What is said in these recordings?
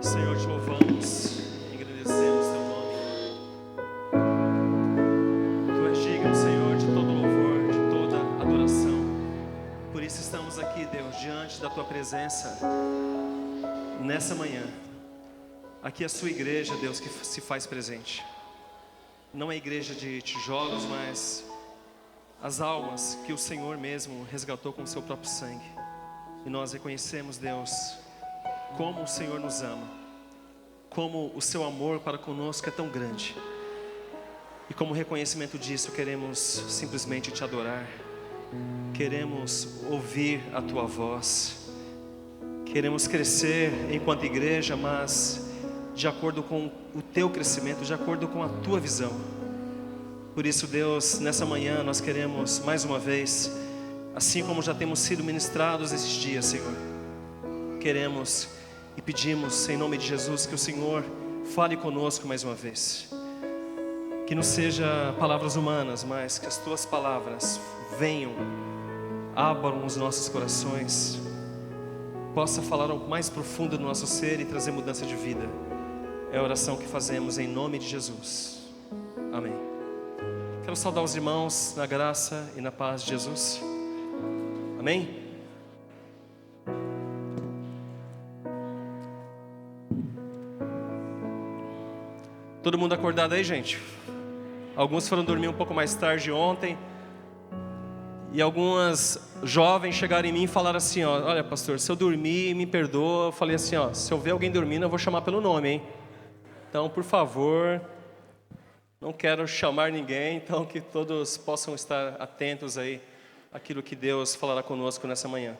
Senhor, te louvamos, agradecemos teu nome. Tu és digno, Senhor, de todo louvor, de toda adoração. Por isso estamos aqui, Deus, diante da tua presença, nessa manhã. Aqui é a sua igreja, Deus, que se faz presente. Não é igreja de tijolos, mas as almas que o Senhor mesmo resgatou com o seu próprio sangue. E nós reconhecemos, Deus, como o Senhor nos ama, como o seu amor para conosco é tão grande. E como reconhecimento disso, queremos simplesmente te adorar. Queremos ouvir a tua voz. Queremos crescer enquanto igreja, mas de acordo com o teu crescimento, de acordo com a tua visão. Por isso, Deus, nessa manhã nós queremos mais uma vez, assim como já temos sido ministrados esses dias, Senhor, queremos e pedimos em nome de Jesus que o Senhor fale conosco mais uma vez. Que não seja palavras humanas, mas que as tuas palavras venham, abram os nossos corações, possa falar ao mais profundo do nosso ser e trazer mudança de vida. É a oração que fazemos em nome de Jesus. Amém. Quero saudar os irmãos na graça e na paz de Jesus. Amém? Todo mundo acordado aí, gente? Alguns foram dormir um pouco mais tarde ontem. E algumas jovens chegaram em mim e falaram assim, ó: olha, pastor, se eu dormir, me perdoa. Eu falei assim, ó: se eu ver alguém dormindo, eu vou chamar pelo nome, hein? Então, por favor, não quero chamar ninguém, então que todos possam estar atentos aí àquilo que Deus falará conosco nessa manhã.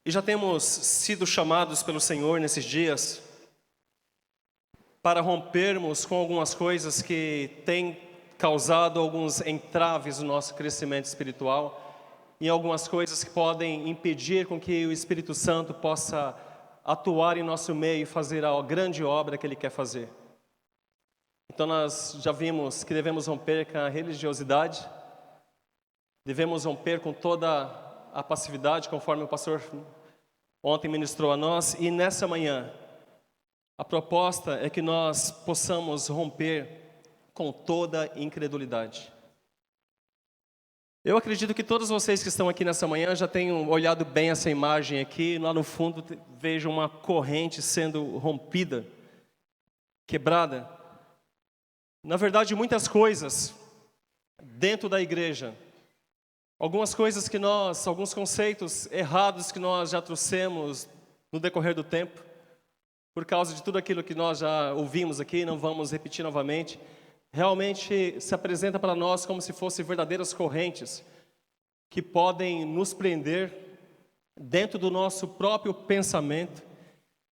E já temos sido chamados pelo Senhor nesses dias para rompermos com algumas coisas que têm causado alguns entraves no nosso crescimento espiritual e algumas coisas que podem impedir com que o Espírito Santo possa atuar em nosso meio e fazer a grande obra que Ele quer fazer. Então nós já vimos que devemos romper com a religiosidade, devemos romper com toda a passividade, conforme o pastor ontem ministrou a nós, e nessa manhã a proposta é que nós possamos romper com toda incredulidade. Eu acredito que todos vocês que estão aqui nessa manhã já tenham olhado bem essa imagem aqui. Lá no fundo vejo uma corrente sendo rompida, quebrada. Na verdade, muitas coisas dentro da igreja, alguns conceitos errados que nós já trouxemos no decorrer do tempo, por causa de tudo aquilo que nós já ouvimos aqui, não vamos repetir novamente, realmente se apresenta para nós como se fossem verdadeiras correntes que podem nos prender dentro do nosso próprio pensamento,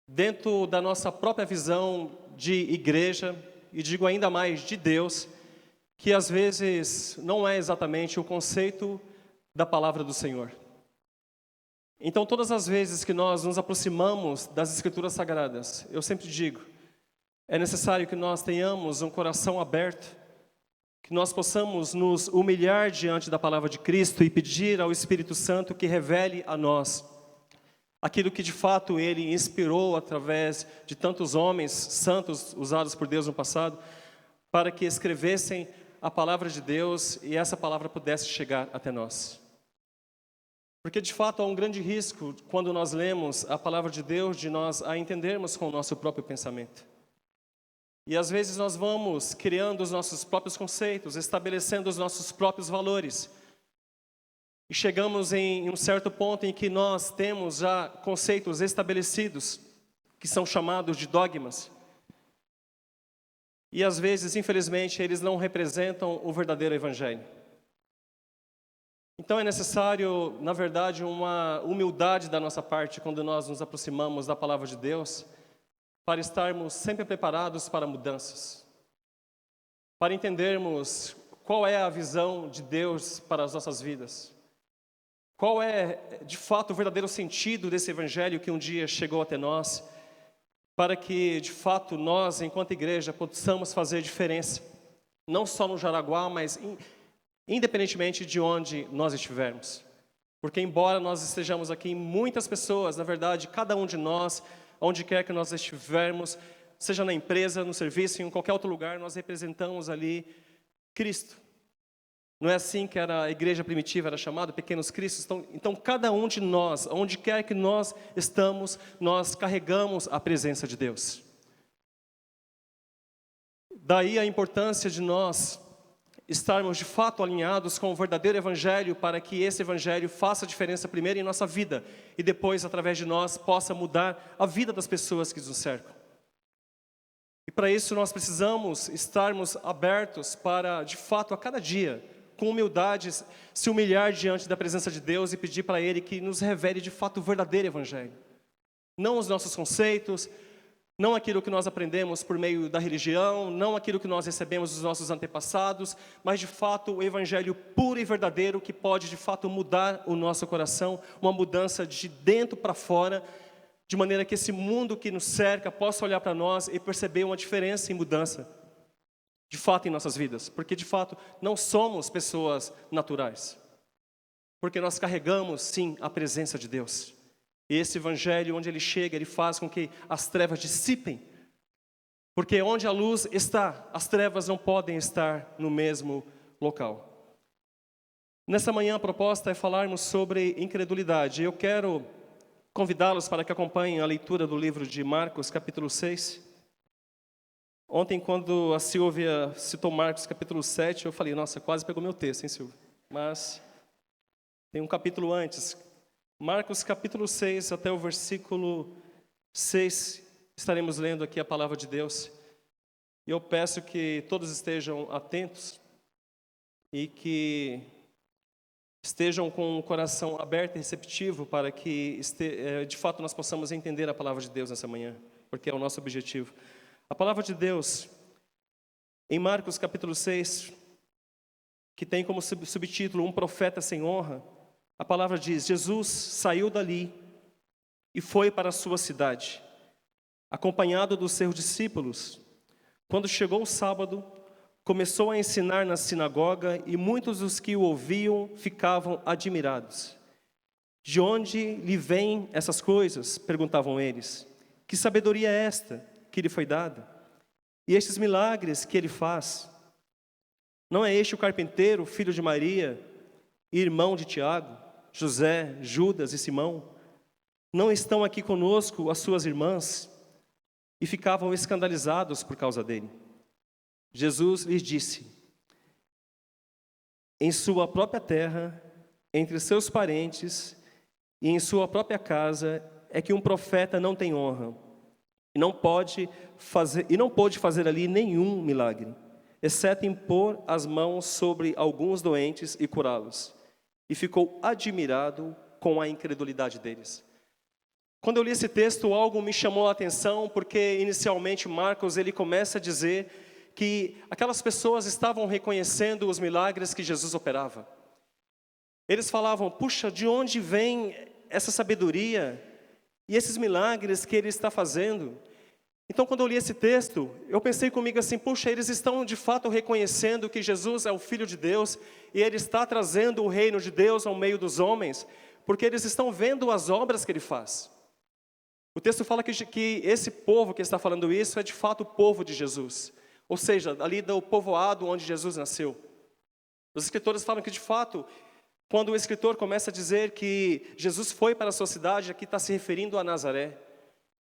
dentro da nossa própria visão de igreja, e digo ainda mais de Deus, que às vezes não é exatamente o conceito da palavra do Senhor. Então, todas as vezes que nós nos aproximamos das Escrituras Sagradas, eu sempre digo, é necessário que nós tenhamos um coração aberto, que nós possamos nos humilhar diante da palavra de Cristo e pedir ao Espírito Santo que revele a nós aquilo que de fato Ele inspirou através de tantos homens santos usados por Deus no passado, para que escrevessem a palavra de Deus e essa palavra pudesse chegar até nós. Porque de fato há um grande risco quando nós lemos a palavra de Deus, de nós a entendermos com o nosso próprio pensamento. E às vezes nós vamos criando os nossos próprios conceitos, estabelecendo os nossos próprios valores. E chegamos em um certo ponto em que nós temos já conceitos estabelecidos, que são chamados de dogmas. E às vezes, infelizmente, eles não representam o verdadeiro evangelho. Então é necessário, na verdade, uma humildade da nossa parte quando nós nos aproximamos da palavra de Deus, para estarmos sempre preparados para mudanças, para entendermos qual é a visão de Deus para as nossas vidas, qual é, de fato, o verdadeiro sentido desse evangelho que um dia chegou até nós, para que, de fato, nós, enquanto igreja, possamos fazer diferença, não só no Jaraguá, mas independentemente de onde nós estivermos. Porque embora nós estejamos aqui, muitas pessoas, na verdade, cada um de nós, onde quer que nós estivermos, seja na empresa, no serviço, em qualquer outro lugar, nós representamos ali Cristo. Não é assim que a igreja primitiva era chamada, pequenos cristos? Então, cada um de nós, onde quer que nós estamos, nós carregamos a presença de Deus. Daí a importância de nós estarmos de fato alinhados com o verdadeiro evangelho, para que esse evangelho faça diferença primeiro em nossa vida e depois, através de nós, possa mudar a vida das pessoas que nos cercam. E para isso nós precisamos estarmos abertos para, de fato, a cada dia, com humildade, se humilhar diante da presença de Deus e pedir para Ele que nos revele de fato o verdadeiro evangelho. Não os nossos conceitos, não aquilo que nós aprendemos por meio da religião, não aquilo que nós recebemos dos nossos antepassados, mas de fato o evangelho puro e verdadeiro que pode de fato mudar o nosso coração, uma mudança de dentro para fora, de maneira que esse mundo que nos cerca possa olhar para nós e perceber uma diferença e mudança, de fato, em nossas vidas. Porque, de fato, não somos pessoas naturais. Porque nós carregamos, sim, a presença de Deus. E esse evangelho, onde ele chega, ele faz com que as trevas dissipem. Porque onde a luz está, as trevas não podem estar no mesmo local. Nessa manhã, a proposta é falarmos sobre incredulidade. Eu quero convidá-los para que acompanhem a leitura do livro de Marcos, capítulo 6. Ontem, quando a Silvia citou Marcos, capítulo 7, eu falei, nossa, quase pegou meu texto, hein, Silvia? Mas tem um capítulo antes. Marcos, capítulo 6, até o versículo 6, estaremos lendo aqui a palavra de Deus. E eu peço que todos estejam atentos e que estejam com o coração aberto e receptivo para que, de fato, nós possamos entender a palavra de Deus nessa manhã, porque é o nosso objetivo. A palavra de Deus, em Marcos capítulo 6, que tem como subtítulo, um profeta sem honra, a palavra diz, Jesus saiu dali e foi para a sua cidade, acompanhado dos seus discípulos. Quando chegou o sábado, começou a ensinar na sinagoga e muitos dos que o ouviam ficavam admirados. De onde lhe vêm essas coisas? Perguntavam eles. Que sabedoria é esta que lhe foi dada? E estes milagres que ele faz? Não é este o carpinteiro, filho de Maria, irmão de Tiago, José, Judas e Simão? Não estão aqui conosco as suas irmãs? E ficavam escandalizados por causa dele. Jesus lhes disse, em sua própria terra, entre seus parentes e em sua própria casa, é que um profeta não tem honra. E não pôde fazer ali nenhum milagre, exceto impor as mãos sobre alguns doentes e curá-los. E ficou admirado com a incredulidade deles. Quando eu li esse texto, algo me chamou a atenção, porque inicialmente Marcos ele começa a dizer que aquelas pessoas estavam reconhecendo os milagres que Jesus operava. Eles falavam, puxa, de onde vem essa sabedoria e esses milagres que ele está fazendo? Então, quando eu li esse texto, eu pensei comigo assim, puxa, eles estão de fato reconhecendo que Jesus é o Filho de Deus e Ele está trazendo o reino de Deus ao meio dos homens, porque eles estão vendo as obras que Ele faz. O texto fala que esse povo que está falando isso é de fato o povo de Jesus, ou seja, ali do povoado onde Jesus nasceu. Os escritores falam que de fato, quando o escritor começa a dizer que Jesus foi para a sua cidade, aqui está se referindo a Nazaré.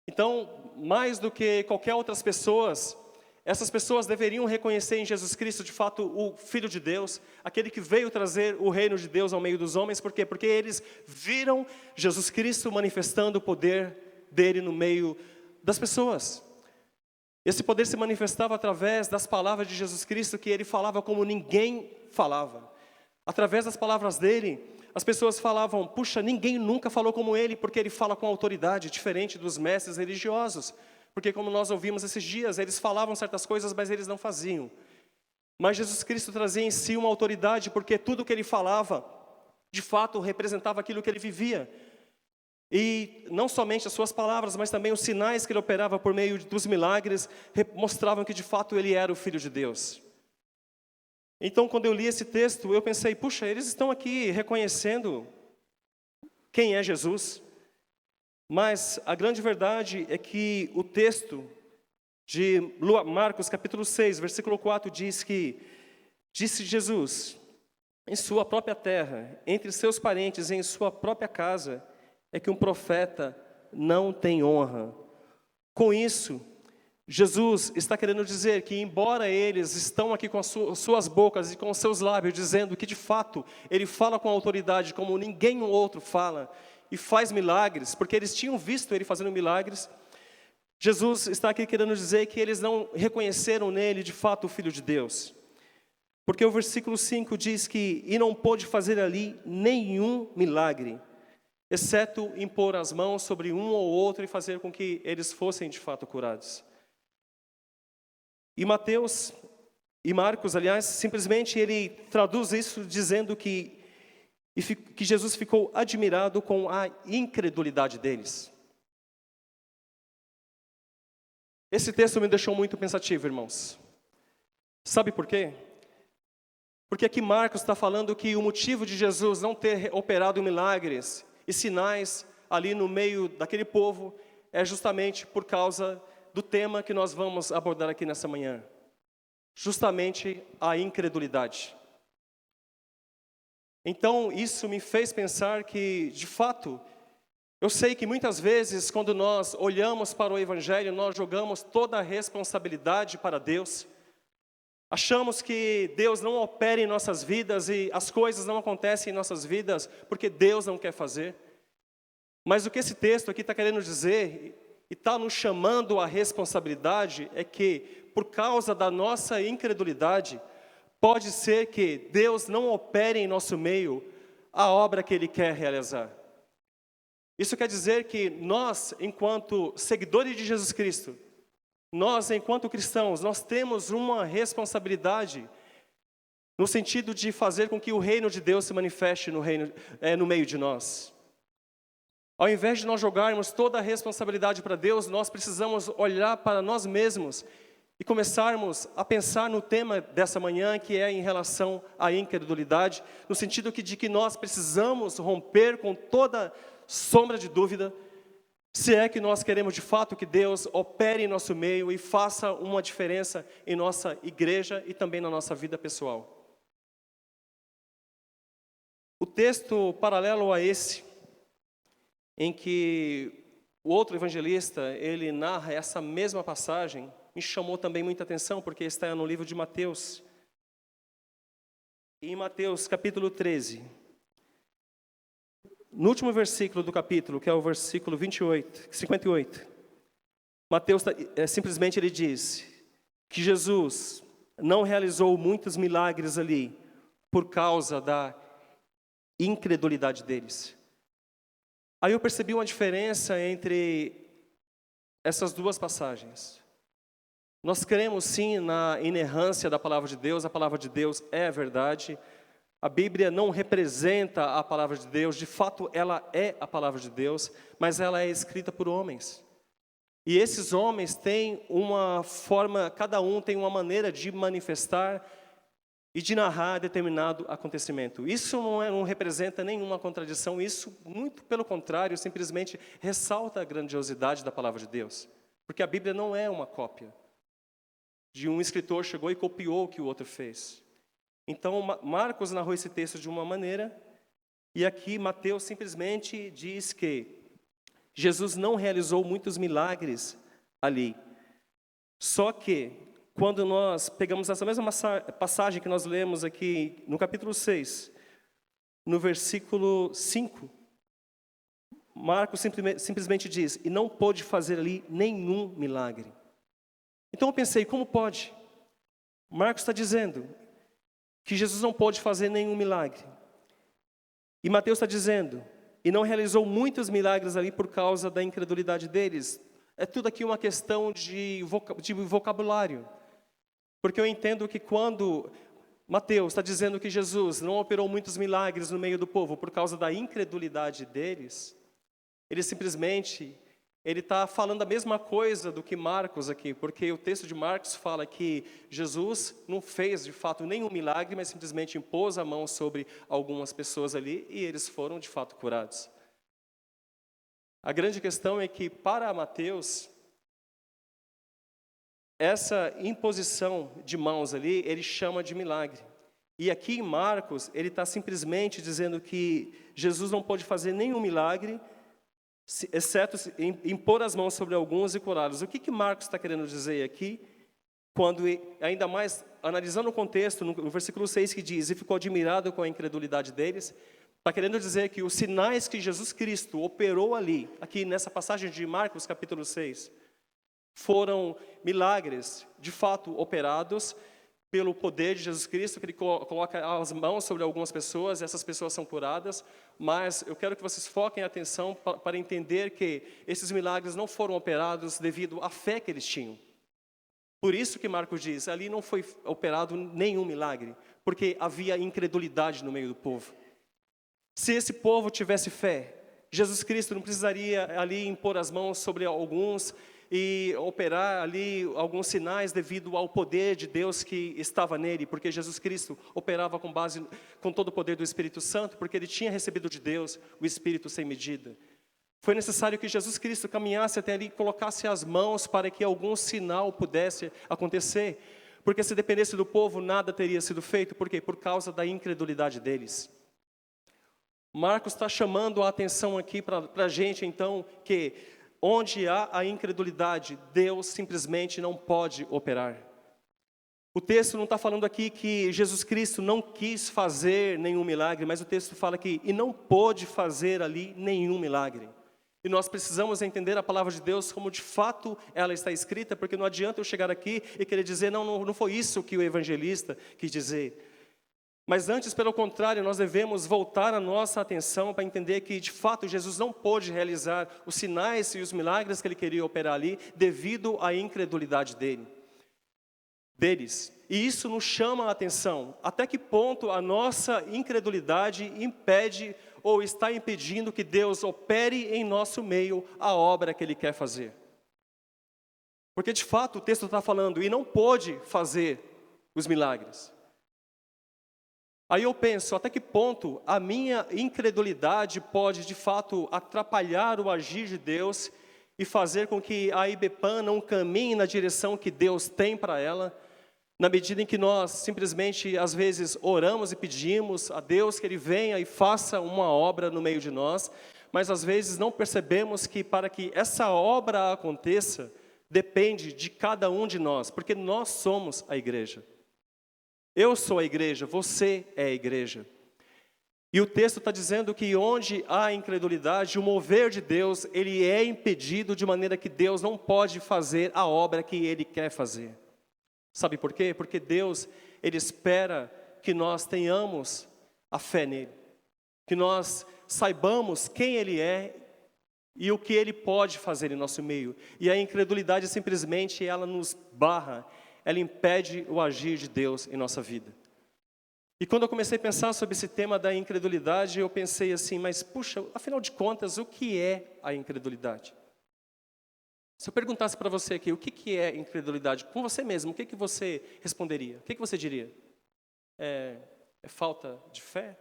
Então, mais do que qualquer outras pessoas, essas pessoas deveriam reconhecer em Jesus Cristo, de fato, o Filho de Deus, aquele que veio trazer o reino de Deus ao meio dos homens. Por quê? Porque eles viram Jesus Cristo manifestando o poder dele no meio das pessoas. Esse poder se manifestava através das palavras de Jesus Cristo, que ele falava como ninguém falava. Através das palavras dele, as pessoas falavam, puxa, ninguém nunca falou como ele, porque ele fala com autoridade, diferente dos mestres religiosos. Porque como nós ouvimos esses dias, eles falavam certas coisas, mas eles não faziam. Mas Jesus Cristo trazia em si uma autoridade, porque tudo que ele falava, de fato, representava aquilo que ele vivia. E não somente as suas palavras, mas também os sinais que ele operava por meio dos milagres, mostravam que de fato ele era o Filho de Deus. Então, quando eu li esse texto, eu pensei, puxa, eles estão aqui reconhecendo quem é Jesus. Mas a grande verdade é que o texto de Marcos capítulo 6, versículo 4 diz que disse Jesus, em sua própria terra, entre seus parentes, em sua própria casa, é que um profeta não tem honra. Com isso, Jesus está querendo dizer que, embora eles estão aqui com as suas bocas e com os seus lábios, dizendo que de fato Ele fala com autoridade como ninguém outro fala, e faz milagres, porque eles tinham visto Ele fazendo milagres, Jesus está aqui querendo dizer que eles não reconheceram nele de fato o Filho de Deus. Porque o versículo 5 diz que, e não pôde fazer ali nenhum milagre, exceto impor as mãos sobre um ou outro e fazer com que eles fossem de fato curados. E Mateus e Marcos, aliás, simplesmente ele traduz isso dizendo que Jesus ficou admirado com a incredulidade deles. Esse texto me deixou muito pensativo, irmãos. Sabe por quê? Porque aqui Marcos está falando que o motivo de Jesus não ter operado milagres e sinais ali no meio daquele povo é justamente por causa do tema que nós vamos abordar aqui nessa manhã. Justamente a incredulidade. Então isso me fez pensar que, de fato, eu sei que muitas vezes quando nós olhamos para o Evangelho, nós jogamos toda a responsabilidade para Deus. Achamos que Deus não opera em nossas vidas e as coisas não acontecem em nossas vidas porque Deus não quer fazer. Mas o que esse texto aqui está querendo dizer e está nos chamando à responsabilidade é que, por causa da nossa incredulidade, pode ser que Deus não opere em nosso meio a obra que Ele quer realizar. Isso quer dizer que nós, enquanto seguidores de Jesus Cristo, nós, enquanto cristãos, nós temos uma responsabilidade no sentido de fazer com que o reino de Deus se manifeste no meio de nós. Ao invés de nós jogarmos toda a responsabilidade para Deus, nós precisamos olhar para nós mesmos e começarmos a pensar no tema dessa manhã, que é em relação à incredulidade, no sentido de que nós precisamos romper com toda sombra de dúvida, se é que nós queremos de fato que Deus opere em nosso meio e faça uma diferença em nossa igreja e também na nossa vida pessoal. O texto paralelo a esse, em que o outro evangelista, ele narra essa mesma passagem, me chamou também muita atenção, porque está no livro de Mateus. E em Mateus capítulo 13, no último versículo do capítulo, que é o versículo 58, Mateus simplesmente ele diz que Jesus não realizou muitos milagres ali por causa da incredulidade deles. Aí eu percebi uma diferença entre essas duas passagens. Nós cremos sim na inerrância da palavra de Deus, a palavra de Deus é a verdade. A Bíblia não representa a palavra de Deus, de fato ela é a palavra de Deus, mas ela é escrita por homens. E esses homens têm uma forma, cada um tem uma maneira de manifestar e de narrar determinado acontecimento. Isso não representa nenhuma contradição, isso, muito pelo contrário, simplesmente ressalta a grandiosidade da palavra de Deus. Porque a Bíblia não é uma cópia de um escritor chegou e copiou o que o outro fez. Então, Marcos narrou esse texto de uma maneira, e aqui Mateus simplesmente diz que Jesus não realizou muitos milagres ali. Só que, quando nós pegamos essa mesma passagem que nós lemos aqui no capítulo 6, no versículo 5, Marcos simplesmente diz, e não pôde fazer ali nenhum milagre. Então eu pensei, como pode? Marcos está dizendo que Jesus não pôde fazer nenhum milagre. E Mateus está dizendo, e não realizou muitos milagres ali por causa da incredulidade deles. É tudo aqui uma questão de vocabulário. Porque eu entendo que quando Mateus está dizendo que Jesus não operou muitos milagres no meio do povo por causa da incredulidade deles, ele simplesmente está falando a mesma coisa do que Marcos aqui, porque o texto de Marcos fala que Jesus não fez de fato nenhum milagre, mas simplesmente impôs a mão sobre algumas pessoas ali e eles foram de fato curados. A grande questão é que, para Mateus, essa imposição de mãos ali, ele chama de milagre. E aqui em Marcos, ele está simplesmente dizendo que Jesus não pôde fazer nenhum milagre, exceto impor as mãos sobre alguns e curá-los. O que Marcos está querendo dizer aqui? Quando, ainda mais, analisando o contexto, no versículo 6 que diz, e ficou admirado com a incredulidade deles, está querendo dizer que os sinais que Jesus Cristo operou ali, aqui nessa passagem de Marcos capítulo 6, foram milagres, de fato, operados pelo poder de Jesus Cristo, que ele coloca as mãos sobre algumas pessoas, e essas pessoas são curadas, mas eu quero que vocês foquem a atenção para entender que esses milagres não foram operados devido à fé que eles tinham. Por isso que Marcos diz, ali não foi operado nenhum milagre, porque havia incredulidade no meio do povo. Se esse povo tivesse fé, Jesus Cristo não precisaria ali impor as mãos sobre alguns e operar ali alguns sinais devido ao poder de Deus que estava nele, porque Jesus Cristo operava com todo o poder do Espírito Santo, porque ele tinha recebido de Deus o Espírito sem medida. Foi necessário que Jesus Cristo caminhasse até ali e colocasse as mãos para que algum sinal pudesse acontecer. Porque se dependesse do povo, nada teria sido feito. Por quê? Por causa da incredulidade deles. Marcos está chamando a atenção aqui para a gente, então, que onde há a incredulidade, Deus simplesmente não pode operar. O texto não está falando aqui que Jesus Cristo não quis fazer nenhum milagre, mas o texto fala que e não pôde fazer ali nenhum milagre. E nós precisamos entender a palavra de Deus como de fato ela está escrita, porque não adianta eu chegar aqui e querer dizer, não foi isso que o evangelista quis dizer. Mas antes, pelo contrário, nós devemos voltar a nossa atenção para entender que de fato Jesus não pôde realizar os sinais e os milagres que ele queria operar ali, devido à incredulidade deles. E isso nos chama a atenção. Até que ponto a nossa incredulidade impede ou está impedindo que Deus opere em nosso meio a obra que Ele quer fazer? Porque de fato o texto está falando, e não pôde fazer os milagres. Aí eu penso, até que ponto a minha incredulidade pode de fato atrapalhar o agir de Deus e fazer com que a IBPAN não caminhe na direção que Deus tem para ela, na medida em que nós simplesmente, às vezes, oramos e pedimos a Deus que Ele venha e faça uma obra no meio de nós, mas às vezes não percebemos que para que essa obra aconteça, depende de cada um de nós, porque nós somos a igreja. Eu sou a igreja, você é a igreja. E o texto está dizendo que onde há incredulidade, o mover de Deus, ele é impedido de maneira que Deus não pode fazer a obra que Ele quer fazer. Sabe por quê? Porque Deus, Ele espera que nós tenhamos a fé nele. Que nós saibamos quem Ele é e o que Ele pode fazer em nosso meio. E a incredulidade simplesmente, ela nos barra, ela impede o agir de Deus em nossa vida. E quando eu comecei a pensar sobre esse tema da incredulidade, eu pensei assim, mas puxa, afinal de contas, o que é a incredulidade? Se eu perguntasse para você aqui, o que é incredulidade? Com você mesmo, o que você responderia? O que você diria? É falta de fé?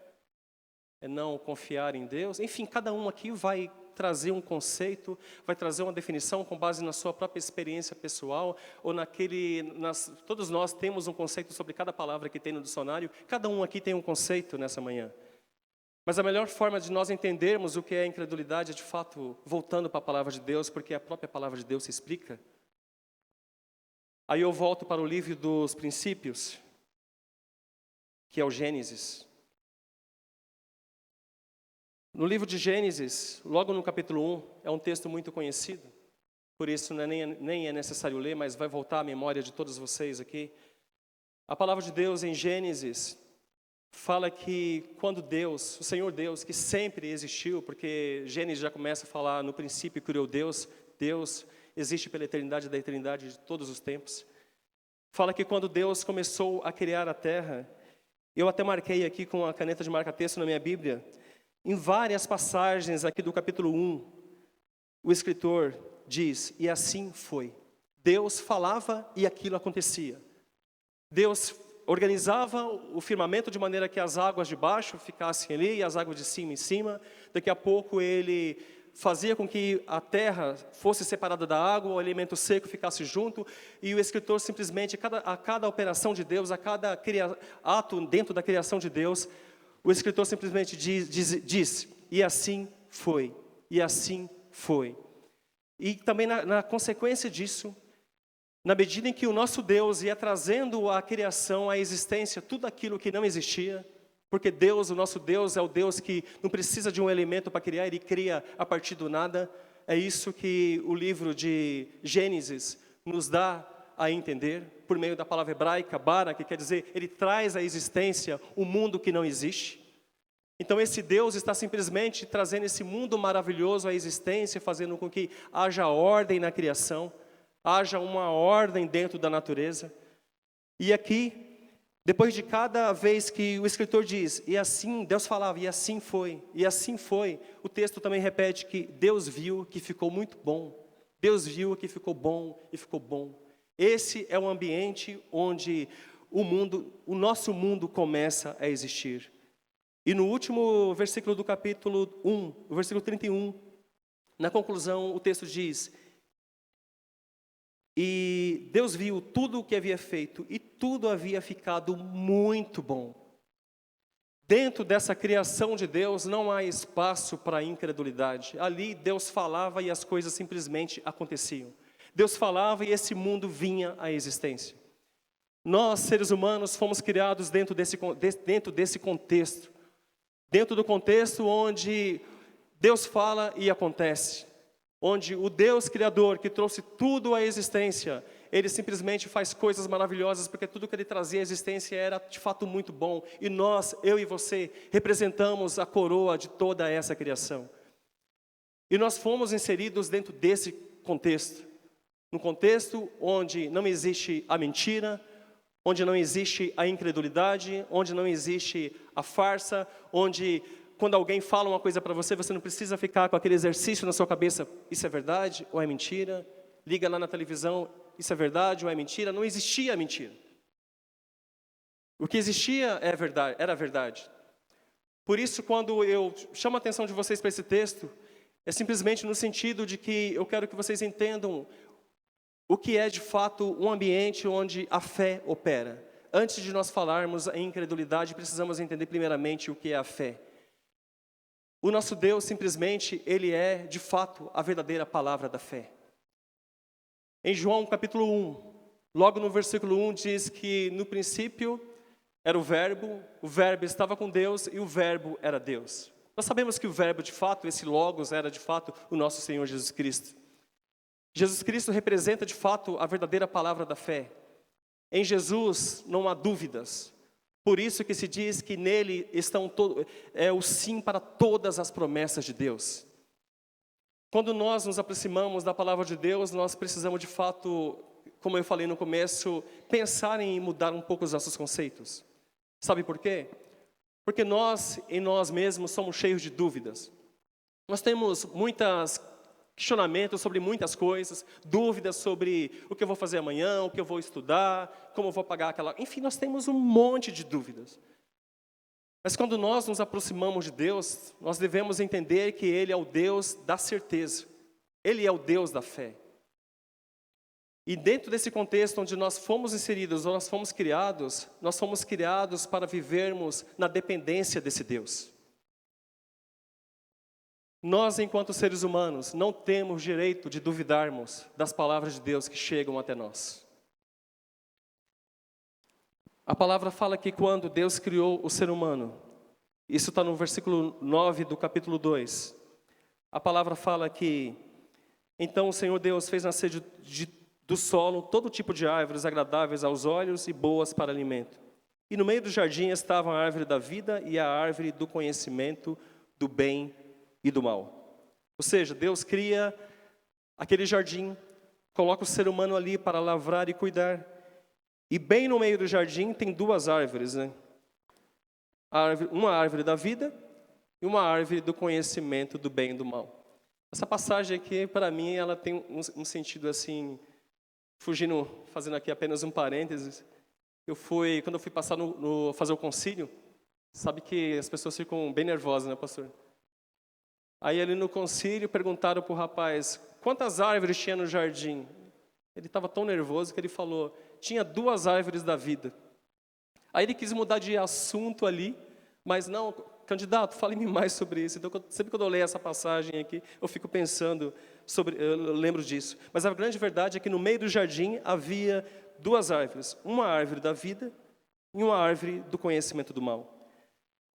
É não confiar em Deus? Enfim, cada um aqui vai trazer um conceito, vai trazer uma definição com base na sua própria experiência pessoal, ou todos nós temos um conceito sobre cada palavra que tem no dicionário, cada um aqui tem um conceito nessa manhã. Mas a melhor forma de nós entendermos o que é incredulidade é, de fato, voltando para a palavra de Deus, porque a própria palavra de Deus se explica. Aí eu volto para o livro dos princípios, que é o Gênesis. No livro de Gênesis, logo no capítulo 1, é um texto muito conhecido, por isso nem é necessário ler, mas vai voltar à memória de todos vocês aqui. A palavra de Deus em Gênesis fala que quando Deus, o Senhor Deus, que sempre existiu, porque Gênesis já começa a falar no princípio criou Deus, Deus existe pela eternidade da eternidade de todos os tempos. Fala que quando Deus começou a criar a terra, eu até marquei aqui com a caneta de marca-texto na minha Bíblia, em várias passagens aqui do capítulo 1, o escritor diz, e assim foi. Deus falava e aquilo acontecia. Deus organizava o firmamento de maneira que as águas de baixo ficassem ali e as águas de cima em cima. Daqui a pouco ele fazia com que a terra fosse separada da água, o elemento seco ficasse junto, e o escritor simplesmente, a cada operação de Deus, a cada ato dentro da criação de Deus, o escritor simplesmente diz, e assim foi, e assim foi. E também na consequência disso, na medida em que o nosso Deus ia trazendo à criação, à existência, tudo aquilo que não existia, porque Deus, o nosso Deus, é o Deus que não precisa de um elemento para criar, Ele cria a partir do nada. É isso que o livro de Gênesis nos dá a entender, por meio da palavra hebraica, bara, que quer dizer, Ele traz à existência o mundo que não existe. Então esse Deus está simplesmente trazendo esse mundo maravilhoso à existência, fazendo com que haja ordem na criação, haja uma ordem dentro da natureza. E aqui, depois de cada vez que o escritor diz, e assim, Deus falava, e assim foi, o texto também repete que Deus viu que ficou muito bom. Deus viu que ficou bom e ficou bom. Esse é o ambiente onde o nosso mundo começa a existir. E no último versículo do capítulo 1, o versículo 31, na conclusão o texto diz, e Deus viu tudo o que havia feito, e tudo havia ficado muito bom. Dentro dessa criação de Deus não há espaço para incredulidade. Ali Deus falava e as coisas simplesmente aconteciam. Deus falava e esse mundo vinha à existência. Nós, seres humanos, fomos criados dentro desse contexto. Dentro do contexto onde Deus fala e acontece. Onde o Deus Criador, que trouxe tudo à existência, Ele simplesmente faz coisas maravilhosas, porque tudo que Ele trazia à existência era de fato muito bom. E nós, eu e você, representamos a coroa de toda essa criação. E nós fomos inseridos dentro desse contexto. Num contexto onde não existe a mentira, onde não existe a incredulidade, onde não existe a farsa, onde quando alguém fala uma coisa para você, você não precisa ficar com aquele exercício na sua cabeça, isso é verdade ou é mentira? Liga lá na televisão, isso é verdade ou é mentira? Não existia a mentira. O que existia era a verdade. Por isso, quando eu chamo a atenção de vocês para esse texto, é simplesmente no sentido de que eu quero que vocês entendam o que é de fato um ambiente onde a fé opera. Antes de nós falarmos em incredulidade, precisamos entender primeiramente o que é a fé. O nosso Deus simplesmente, Ele é de fato a verdadeira palavra da fé. Em João capítulo 1, logo no versículo 1 diz que no princípio era o verbo estava com Deus e o verbo era Deus. Nós sabemos que o verbo de fato, esse logos era de fato o nosso Senhor Jesus Cristo. Jesus Cristo representa de fato a verdadeira palavra da fé. Em Jesus não há dúvidas. Por isso que se diz que nele estão o sim para todas as promessas de Deus. Quando nós nos aproximamos da palavra de Deus, nós precisamos de fato, como eu falei no começo, pensar em mudar um pouco os nossos conceitos. Sabe por quê? Porque nós, em nós mesmos, somos cheios de dúvidas. Nós temos muitos questionamentos sobre muitas coisas, dúvidas sobre o que eu vou fazer amanhã, o que eu vou estudar, como eu vou pagar aquela... Enfim, nós temos um monte de dúvidas. Mas quando nós nos aproximamos de Deus, nós devemos entender que Ele é o Deus da certeza. Ele é o Deus da fé. E dentro desse contexto onde nós fomos inseridos, ou nós fomos criados para vivermos na dependência desse Deus. Nós, enquanto seres humanos, não temos direito de duvidarmos das palavras de Deus que chegam até nós. A palavra fala que quando Deus criou o ser humano, isso está no versículo 9 do capítulo 2, a palavra fala que, então o Senhor Deus fez nascer do solo todo tipo de árvores agradáveis aos olhos e boas para alimento. E no meio do jardim estavam a árvore da vida e a árvore do conhecimento do bem e do mal. Ou seja, Deus cria aquele jardim, coloca o ser humano ali para lavrar e cuidar. E bem no meio do jardim tem duas árvores, né? Uma árvore da vida e uma árvore do conhecimento do bem e do mal. Essa passagem aqui, para mim, ela tem um sentido assim, fazendo aqui apenas um parênteses. Quando eu fui passar fazer o concílio, sabe que as pessoas ficam bem nervosas, né, pastor? Aí ali no concílio perguntaram para o rapaz, quantas árvores tinha no jardim? Ele estava tão nervoso que ele falou, tinha 2 árvores da vida. Aí ele quis mudar de assunto ali, mas não, candidato, fale-me mais sobre isso. Então, sempre quando eu leio essa passagem aqui, eu fico pensando eu lembro disso. Mas a grande verdade é que no meio do jardim havia 2 árvores, uma árvore da vida e uma árvore do conhecimento do mal.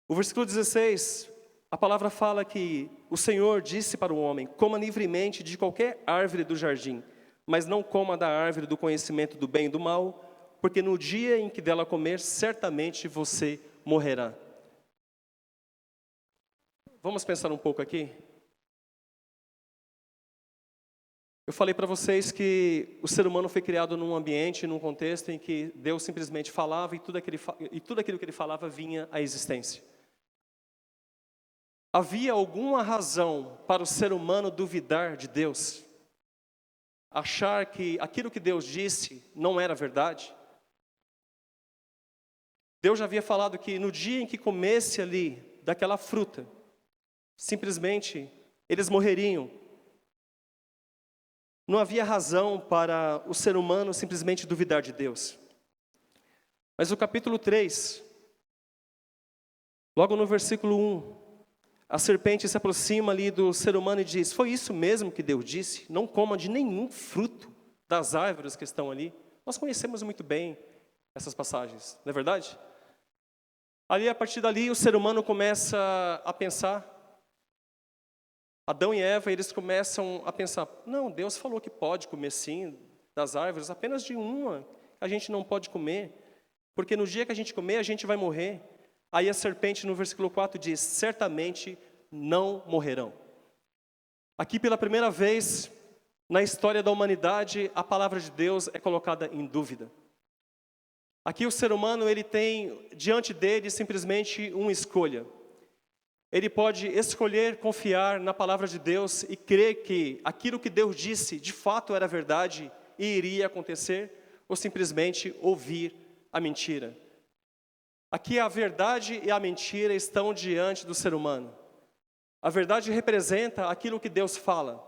O versículo 16, a palavra fala que o Senhor disse para o homem, coma livremente de qualquer árvore do jardim, mas não coma da árvore do conhecimento do bem e do mal, porque no dia em que dela comer, certamente você morrerá. Vamos pensar um pouco aqui? Eu falei para vocês que o ser humano foi criado num ambiente, num contexto em que Deus simplesmente falava e tudo aquilo que Ele falava vinha à existência. Havia alguma razão para o ser humano duvidar de Deus? Achar que aquilo que Deus disse não era verdade? Deus já havia falado que no dia em que comesse ali daquela fruta, simplesmente eles morreriam. Não havia razão para o ser humano simplesmente duvidar de Deus. Mas o capítulo 3, logo no versículo 1, a serpente se aproxima ali do ser humano e diz, foi isso mesmo que Deus disse? Não coma de nenhum fruto das árvores que estão ali. Nós conhecemos muito bem essas passagens, não é verdade? Ali, a partir dali, o ser humano começa a pensar. Adão e Eva, eles começam a pensar, não, Deus falou que pode comer sim das árvores, apenas de uma a gente não pode comer, porque no dia que a gente comer, a gente vai morrer. Aí a serpente no versículo 4 diz, certamente não morrerão. Aqui pela primeira vez na história da humanidade, a palavra de Deus é colocada em dúvida. Aqui o ser humano, ele tem diante dele simplesmente uma escolha. Ele pode escolher confiar na palavra de Deus e crer que aquilo que Deus disse de fato era verdade e iria acontecer, ou simplesmente ouvir a mentira. Aqui a verdade e a mentira estão diante do ser humano. A verdade representa aquilo que Deus fala.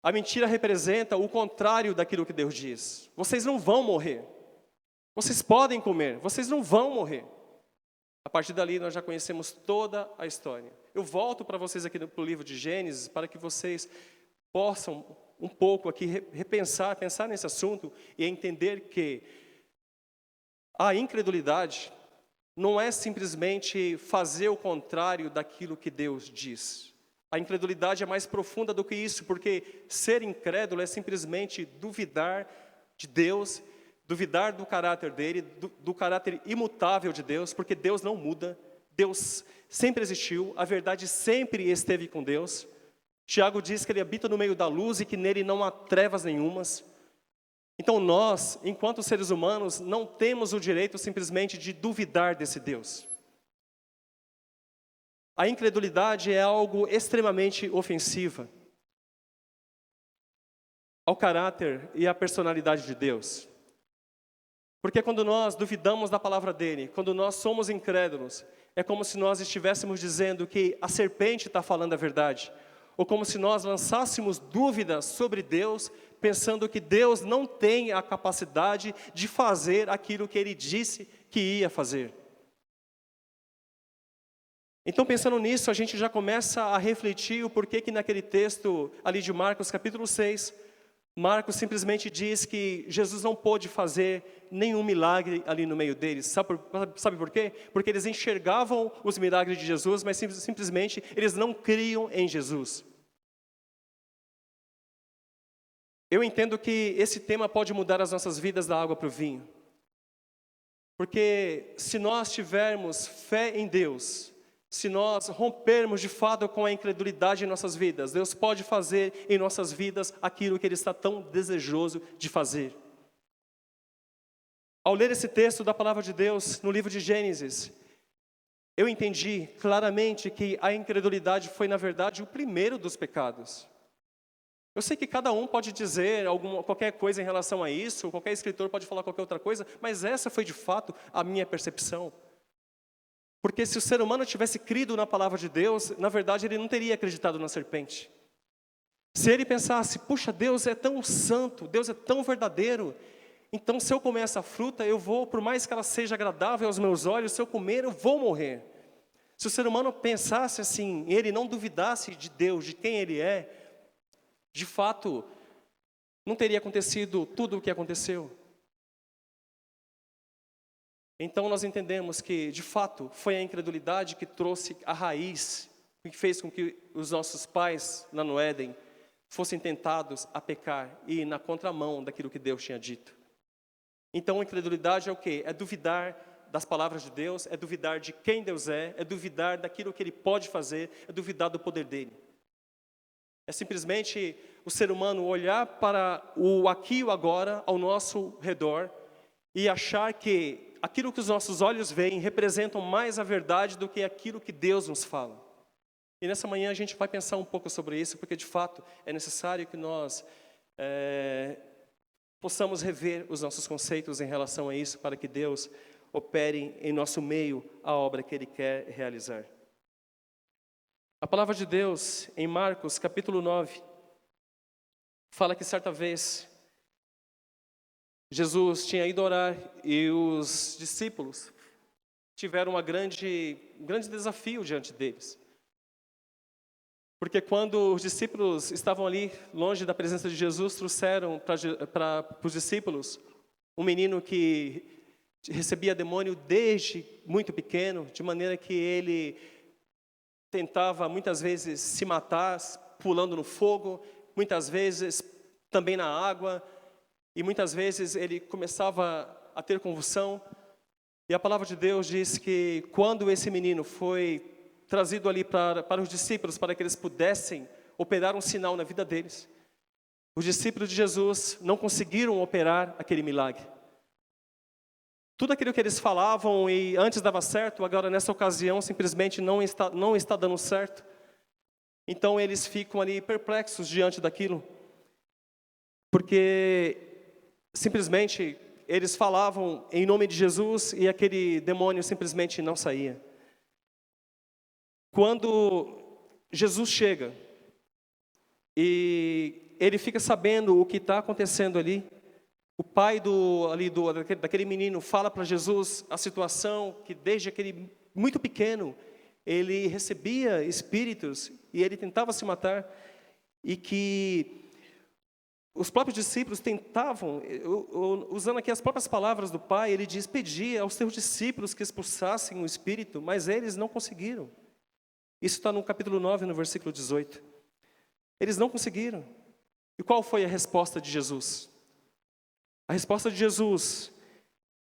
A mentira representa o contrário daquilo que Deus diz. Vocês não vão morrer. Vocês podem comer, vocês não vão morrer. A partir dali nós já conhecemos toda a história. Eu volto para vocês aqui para o livro de Gênesis, para que vocês possam um pouco aqui pensar nesse assunto e entender que a incredulidade não é simplesmente fazer o contrário daquilo que Deus diz. A incredulidade é mais profunda do que isso, porque ser incrédulo é simplesmente duvidar de Deus, duvidar do caráter dele, do caráter imutável de Deus, porque Deus não muda, Deus sempre existiu, a verdade sempre esteve com Deus. Tiago diz que ele habita no meio da luz e que nele não há trevas nenhumas. Então nós, enquanto seres humanos, não temos o direito simplesmente de duvidar desse Deus. A incredulidade é algo extremamente ofensiva ao caráter e à personalidade de Deus. Porque quando nós duvidamos da palavra dele, quando nós somos incrédulos, é como se nós estivéssemos dizendo que a serpente está falando a verdade, ou como se nós lançássemos dúvidas sobre Deus, pensando que Deus não tem a capacidade de fazer aquilo que Ele disse que ia fazer. Então, pensando nisso, a gente já começa a refletir o porquê que naquele texto ali de Marcos, capítulo 6, Marcos simplesmente diz que Jesus não pôde fazer nenhum milagre ali no meio deles. Sabe por quê? Porque eles enxergavam os milagres de Jesus, mas simplesmente eles não criam em Jesus. Eu entendo que esse tema pode mudar as nossas vidas da água para o vinho. Porque se nós tivermos fé em Deus, se nós rompermos de fato com a incredulidade em nossas vidas, Deus pode fazer em nossas vidas aquilo que Ele está tão desejoso de fazer. Ao ler esse texto da palavra de Deus no livro de Gênesis, eu entendi claramente que a incredulidade foi, na verdade, o primeiro dos pecados. Eu sei que cada um pode dizer qualquer coisa em relação a isso, qualquer escritor pode falar qualquer outra coisa, mas essa foi de fato a minha percepção. Porque se o ser humano tivesse crido na palavra de Deus, na verdade ele não teria acreditado na serpente. Se ele pensasse, puxa, Deus é tão santo, Deus é tão verdadeiro, então se eu comer essa fruta, eu vou, por mais que ela seja agradável aos meus olhos, se eu comer, eu vou morrer. Se o ser humano pensasse assim, ele não duvidasse de Deus, de quem Ele é, de fato, não teria acontecido tudo o que aconteceu. Então nós entendemos que, de fato, foi a incredulidade que trouxe a raiz, que fez com que os nossos pais, lá no Éden, fossem tentados a pecar e ir na contramão daquilo que Deus tinha dito. Então a incredulidade é o quê? É duvidar das palavras de Deus, é duvidar de quem Deus é duvidar daquilo que Ele pode fazer, é duvidar do poder dEle. É simplesmente o ser humano olhar para o aqui e o agora ao nosso redor e achar que aquilo que os nossos olhos veem representam mais a verdade do que aquilo que Deus nos fala. E nessa manhã a gente vai pensar um pouco sobre isso, porque de fato é necessário que nós possamos rever os nossos conceitos em relação a isso, para que Deus opere em nosso meio a obra que Ele quer realizar. A palavra de Deus, em Marcos, capítulo 9, fala que certa vez Jesus tinha ido orar e os discípulos tiveram um grande desafio diante deles. Porque quando os discípulos estavam ali, longe da presença de Jesus, trouxeram para os discípulos um menino que recebia demônio desde muito pequeno, de maneira que ele tentava muitas vezes se matar, pulando no fogo, muitas vezes também na água, e muitas vezes ele começava a ter convulsão. E a palavra de Deus diz que quando esse menino foi trazido ali para os discípulos, para que eles pudessem operar um sinal na vida deles, os discípulos de Jesus não conseguiram operar aquele milagre. Tudo aquilo que eles falavam e antes dava certo, agora nessa ocasião simplesmente não está dando certo. Então eles ficam ali perplexos diante daquilo, porque simplesmente eles falavam em nome de Jesus e aquele demônio simplesmente não saía. Quando Jesus chega e ele fica sabendo o que está acontecendo ali, o pai daquele menino fala para Jesus a situação que desde aquele muito pequeno ele recebia espíritos e ele tentava se matar, e que os próprios discípulos tentavam, usando aqui as próprias palavras do pai, ele diz, pedia aos seus discípulos que expulsassem o espírito, mas eles não conseguiram. Isso está no capítulo 9, no versículo 18. Eles não conseguiram. E qual foi a resposta de Jesus? A resposta de Jesus,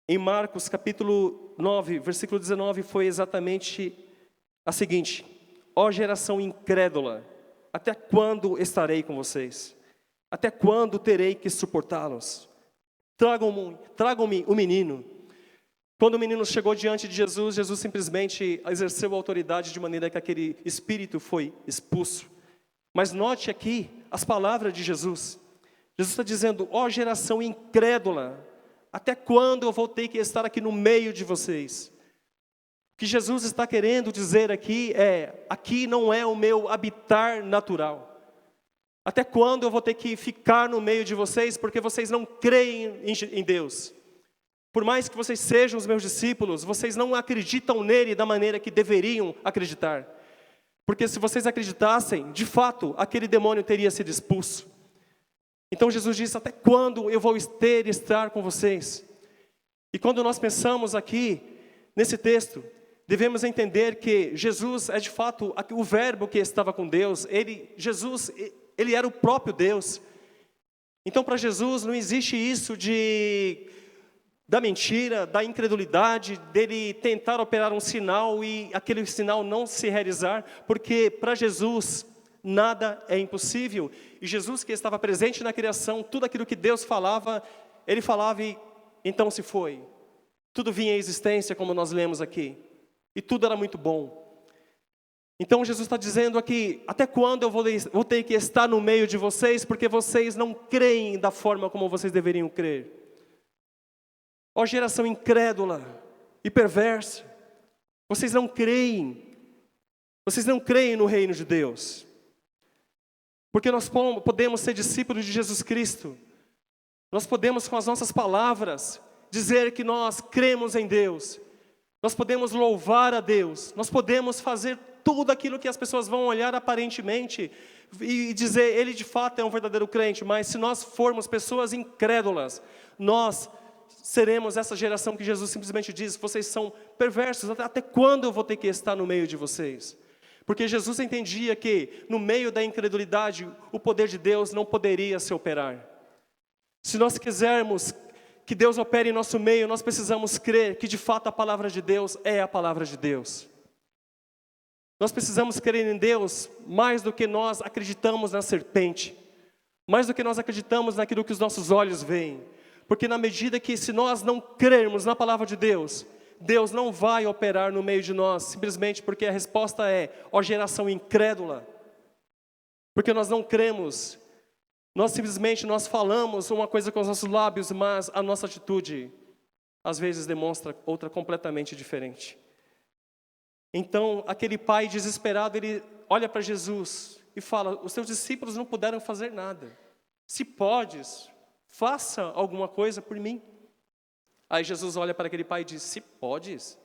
em Marcos capítulo 9, versículo 19, foi exatamente a seguinte: ó geração incrédula, até quando estarei com vocês? Até quando terei que suportá-los? Tragam-me o menino. Quando o menino chegou diante de Jesus, Jesus simplesmente exerceu a autoridade de maneira que aquele espírito foi expulso. Mas note aqui as palavras de Jesus. Jesus está dizendo, ó geração incrédula, até quando eu vou ter que estar aqui no meio de vocês? O que Jesus está querendo dizer aqui é, aqui não é o meu habitar natural. Até quando eu vou ter que ficar no meio de vocês, porque vocês não creem em Deus? Por mais que vocês sejam os meus discípulos, vocês não acreditam nele da maneira que deveriam acreditar. Porque se vocês acreditassem, de fato, aquele demônio teria sido expulso. Então Jesus disse, até quando eu vou estar com vocês? E quando nós pensamos aqui, nesse texto, devemos entender que Jesus é de fato o verbo que estava com Deus. Jesus era o próprio Deus. Então para Jesus não existe isso da mentira, da incredulidade, dele tentar operar um sinal e aquele sinal não se realizar, porque para Jesus nada é impossível. E Jesus, que estava presente na criação, tudo aquilo que Deus falava, Ele falava e então se foi. Tudo vinha à existência, como nós lemos aqui. E tudo era muito bom. Então Jesus está dizendo aqui, até quando eu vou ter que estar no meio de vocês, porque vocês não creem da forma como vocês deveriam crer. Ó geração incrédula e perversa, Vocês não creem. Vocês não creem no reino de Deus. Porque nós podemos ser discípulos de Jesus Cristo. Nós podemos, com as nossas palavras, dizer que nós cremos em Deus. Nós podemos louvar a Deus. Nós podemos fazer tudo aquilo que as pessoas vão olhar aparentemente e dizer, ele de fato é um verdadeiro crente. Mas se nós formos pessoas incrédulas, nós seremos essa geração que Jesus simplesmente diz, vocês são perversos, até quando eu vou ter que estar no meio de vocês? Porque Jesus entendia que no meio da incredulidade, o poder de Deus não poderia se operar. Se nós quisermos que Deus opere em nosso meio, nós precisamos crer que de fato a palavra de Deus é a palavra de Deus. Nós precisamos crer em Deus mais do que nós acreditamos na serpente, mais do que nós acreditamos naquilo que os nossos olhos veem. Porque na medida que se nós não crermos na palavra de Deus, Deus não vai operar no meio de nós, simplesmente porque a resposta é, ó geração incrédula. Porque nós não cremos, nós falamos uma coisa com os nossos lábios, mas a nossa atitude, às vezes, demonstra outra completamente diferente. Então, aquele pai desesperado, ele olha para Jesus e fala, os seus discípulos não puderam fazer nada. Se podes, faça alguma coisa por mim. Aí Jesus olha para aquele pai e diz, se podes,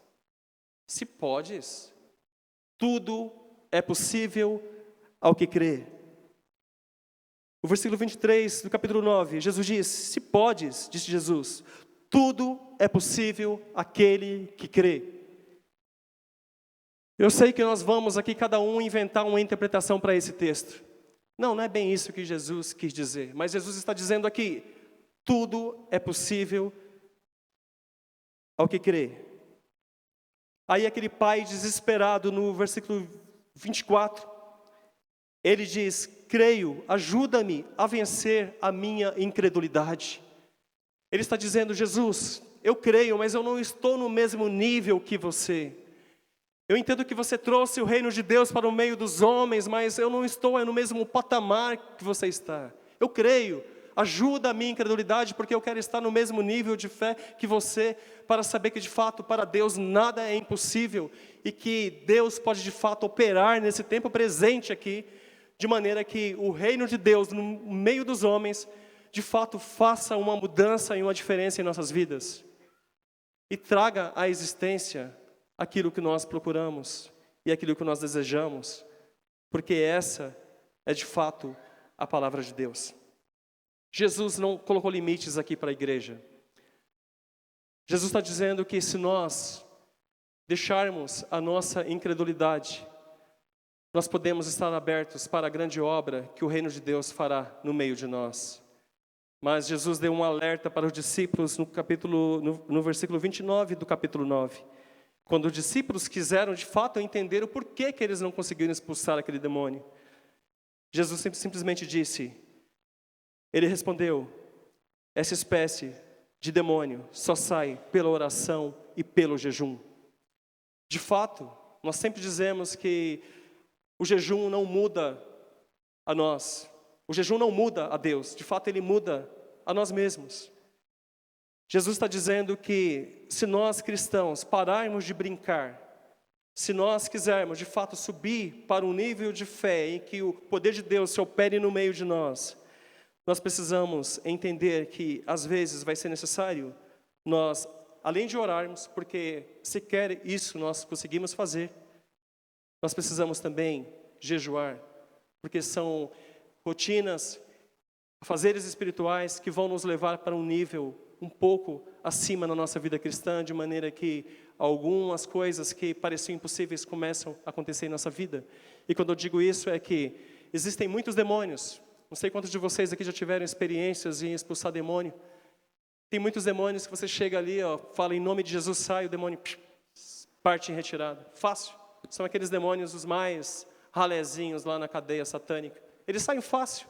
tudo é possível ao que crê. O versículo 23 do capítulo 9, Jesus diz, se podes, disse Jesus, tudo é possível àquele que crê. Eu sei que nós vamos aqui cada um inventar uma interpretação para esse texto. Não é bem isso que Jesus quis dizer, mas Jesus está dizendo aqui, tudo é possível ao que crê. Aí aquele pai desesperado no versículo 24, ele diz, creio, ajuda-me a vencer a minha incredulidade. Ele está dizendo, Jesus, eu creio, mas eu não estou no mesmo nível que você. Eu entendo que você trouxe o reino de Deus para o meio dos homens, mas eu não estou no mesmo patamar que você está. Eu creio, ajuda a minha incredulidade, porque eu quero estar no mesmo nível de fé que você, para saber que de fato para Deus nada é impossível, e que Deus pode de fato operar nesse tempo presente aqui, de maneira que o reino de Deus no meio dos homens, de fato faça uma mudança e uma diferença em nossas vidas. E traga à existência aquilo que nós procuramos e aquilo que nós desejamos, porque essa é de fato a palavra de Deus. Jesus não colocou limites aqui para a igreja. Jesus está dizendo que se nós deixarmos a nossa incredulidade, nós podemos estar abertos para a grande obra que o reino de Deus fará no meio de nós. Mas Jesus deu um alerta para os discípulos no versículo 29 do capítulo 9. Quando os discípulos quiseram de fato entender o porquê que eles não conseguiram expulsar aquele demônio, Jesus simplesmente disse, ele respondeu, essa espécie de demônio só sai pela oração e pelo jejum. De fato, nós sempre dizemos que o jejum não muda a nós, o jejum não muda a Deus, de fato ele muda a nós mesmos. Jesus está dizendo que se nós cristãos pararmos de brincar, se nós quisermos de fato subir para um nível de fé em que o poder de Deus se opere no meio de nós, nós precisamos entender que às vezes vai ser necessário nós, além de orarmos, porque sequer isso nós conseguimos fazer, nós precisamos também jejuar, porque são rotinas, fazeres espirituais que vão nos levar para um nível um pouco acima na nossa vida cristã, de maneira que algumas coisas que pareciam impossíveis começam a acontecer em nossa vida. E quando eu digo isso é que existem muitos demônios. Não sei quantos de vocês aqui já tiveram experiências em expulsar demônio. Tem muitos demônios que você chega ali, fala em nome de Jesus, sai, o demônio parte em retirada. Fácil. São aqueles demônios os mais ralezinhos lá na cadeia satânica. Eles saem fácil.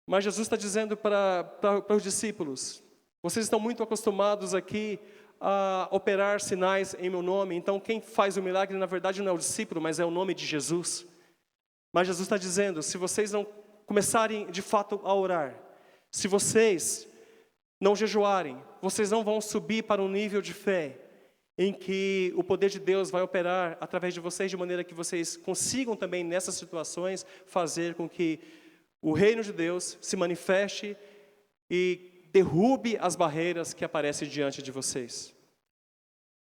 Mas Jesus está dizendo para os discípulos, vocês estão muito acostumados aqui a operar sinais em meu nome, então quem faz o milagre na verdade não é o discípulo, mas é o nome de Jesus. Mas Jesus está dizendo, se vocês não começarem de fato a orar, se vocês não jejuarem, vocês não vão subir para um nível de fé em que o poder de Deus vai operar através de vocês, de maneira que vocês consigam também, nessas situações, fazer com que o reino de Deus se manifeste e derrube as barreiras que aparecem diante de vocês.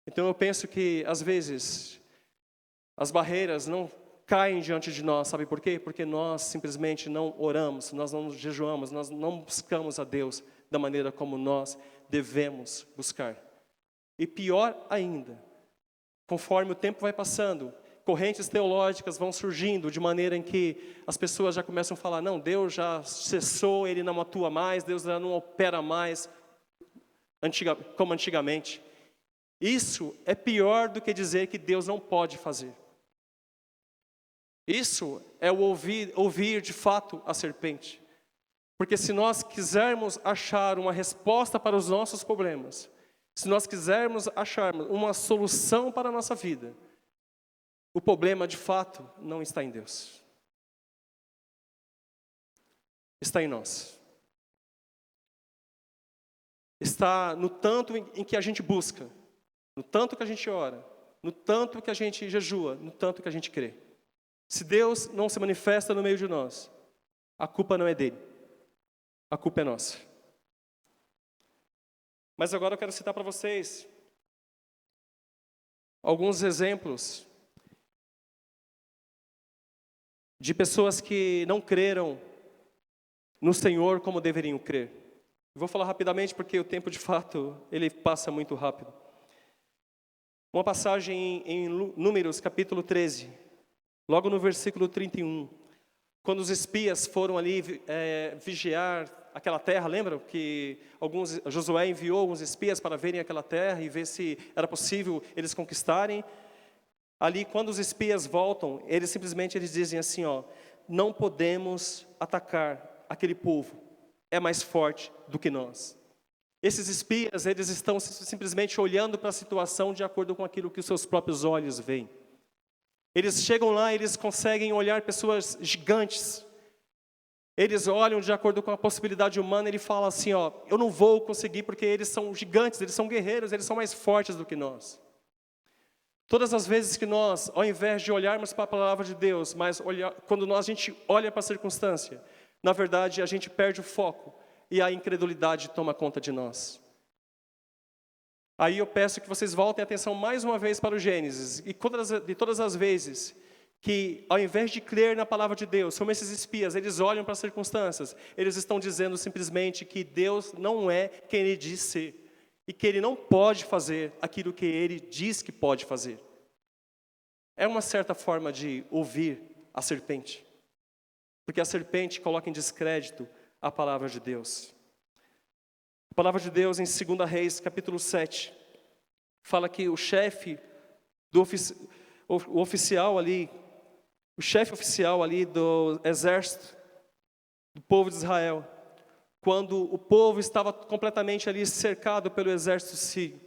Então eu penso que, às vezes, as barreiras não caem diante de nós, sabe por quê? Porque nós simplesmente não oramos, nós não jejuamos, nós não buscamos a Deus da maneira como nós devemos buscar. E pior ainda, conforme o tempo vai passando, correntes teológicas vão surgindo de maneira em que as pessoas já começam a falar, não, Deus já cessou, Ele não atua mais, Deus já não opera mais como antigamente. Isso é pior do que dizer que Deus não pode fazer. Isso é o ouvir de fato a serpente. Porque se nós quisermos achar uma resposta para os nossos problemas, se nós quisermos achar uma solução para a nossa vida, o problema de fato não está em Deus. Está em nós. Está no tanto em que a gente busca, no tanto que a gente ora, no tanto que a gente jejua, no tanto que a gente crê. Se Deus não se manifesta no meio de nós, a culpa não é dele, a culpa é nossa. Mas agora eu quero citar para vocês alguns exemplos de pessoas que não creram no Senhor como deveriam crer. Eu vou falar rapidamente porque o tempo de fato ele passa muito rápido. Uma passagem em Números capítulo 13, logo no versículo 31, quando os espias foram ali vigiar aquela terra, lembram que Josué enviou alguns espias para verem aquela terra e ver se era possível eles conquistarem. Ali, quando os espias voltam, eles simplesmente dizem assim, ó, não podemos atacar aquele povo, é mais forte do que nós. Esses espias, eles estão simplesmente olhando para a situação de acordo com aquilo que os seus próprios olhos veem. Eles chegam lá, eles conseguem olhar pessoas gigantes. Eles olham de acordo com a possibilidade humana, ele fala assim, ó, eu não vou conseguir porque eles são gigantes, eles são guerreiros, eles são mais fortes do que nós. Todas as vezes que nós, ao invés de olharmos para a palavra de Deus, mas quando a gente olha para a circunstância, na verdade a gente perde o foco e a incredulidade toma conta de nós. Aí eu peço que vocês voltem a atenção mais uma vez para o Gênesis, e de todas as vezes que, ao invés de crer na palavra de Deus, como esses espias, eles olham para as circunstâncias, eles estão dizendo simplesmente que Deus não é quem Ele diz ser, e que Ele não pode fazer aquilo que Ele diz que pode fazer. É uma certa forma de ouvir a serpente, porque a serpente coloca em descrédito a palavra de Deus. A palavra de Deus em 2 Reis, capítulo 7, fala que o chefe oficial ali do exército do povo de Israel, quando o povo estava completamente ali cercado pelo exército sírio,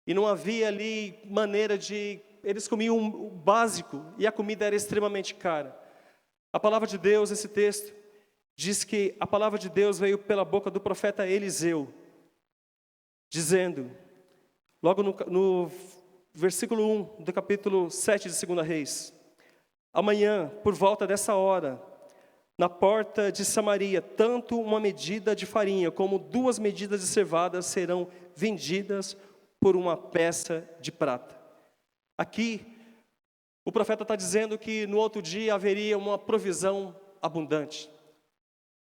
e não havia ali maneira de... Eles comiam o básico, e a comida era extremamente cara. A palavra de Deus, esse texto, diz que a palavra de Deus veio pela boca do profeta Eliseu, dizendo, logo no versículo 1 do capítulo 7 de 2 Reis, amanhã, por volta dessa hora, na porta de Samaria, tanto uma medida de farinha como 2 medidas de cevada serão vendidas por uma peça de prata. Aqui, o profeta está dizendo que no outro dia haveria uma provisão abundante.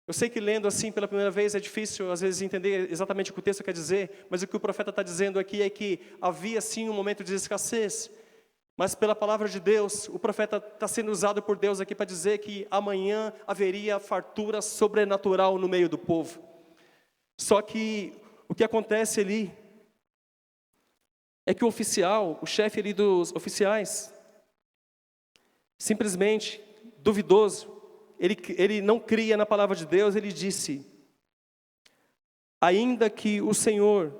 Eu sei que lendo assim pela primeira vez é difícil às vezes entender exatamente o que o texto quer dizer, mas o que o profeta está dizendo aqui é que havia sim um momento de escassez, mas pela palavra de Deus, o profeta está sendo usado por Deus aqui para dizer que amanhã haveria fartura sobrenatural no meio do povo. Só que o que acontece ali é que o chefe ali dos oficiais, simplesmente duvidoso, ele não cria na palavra de Deus, ele disse, ainda que o Senhor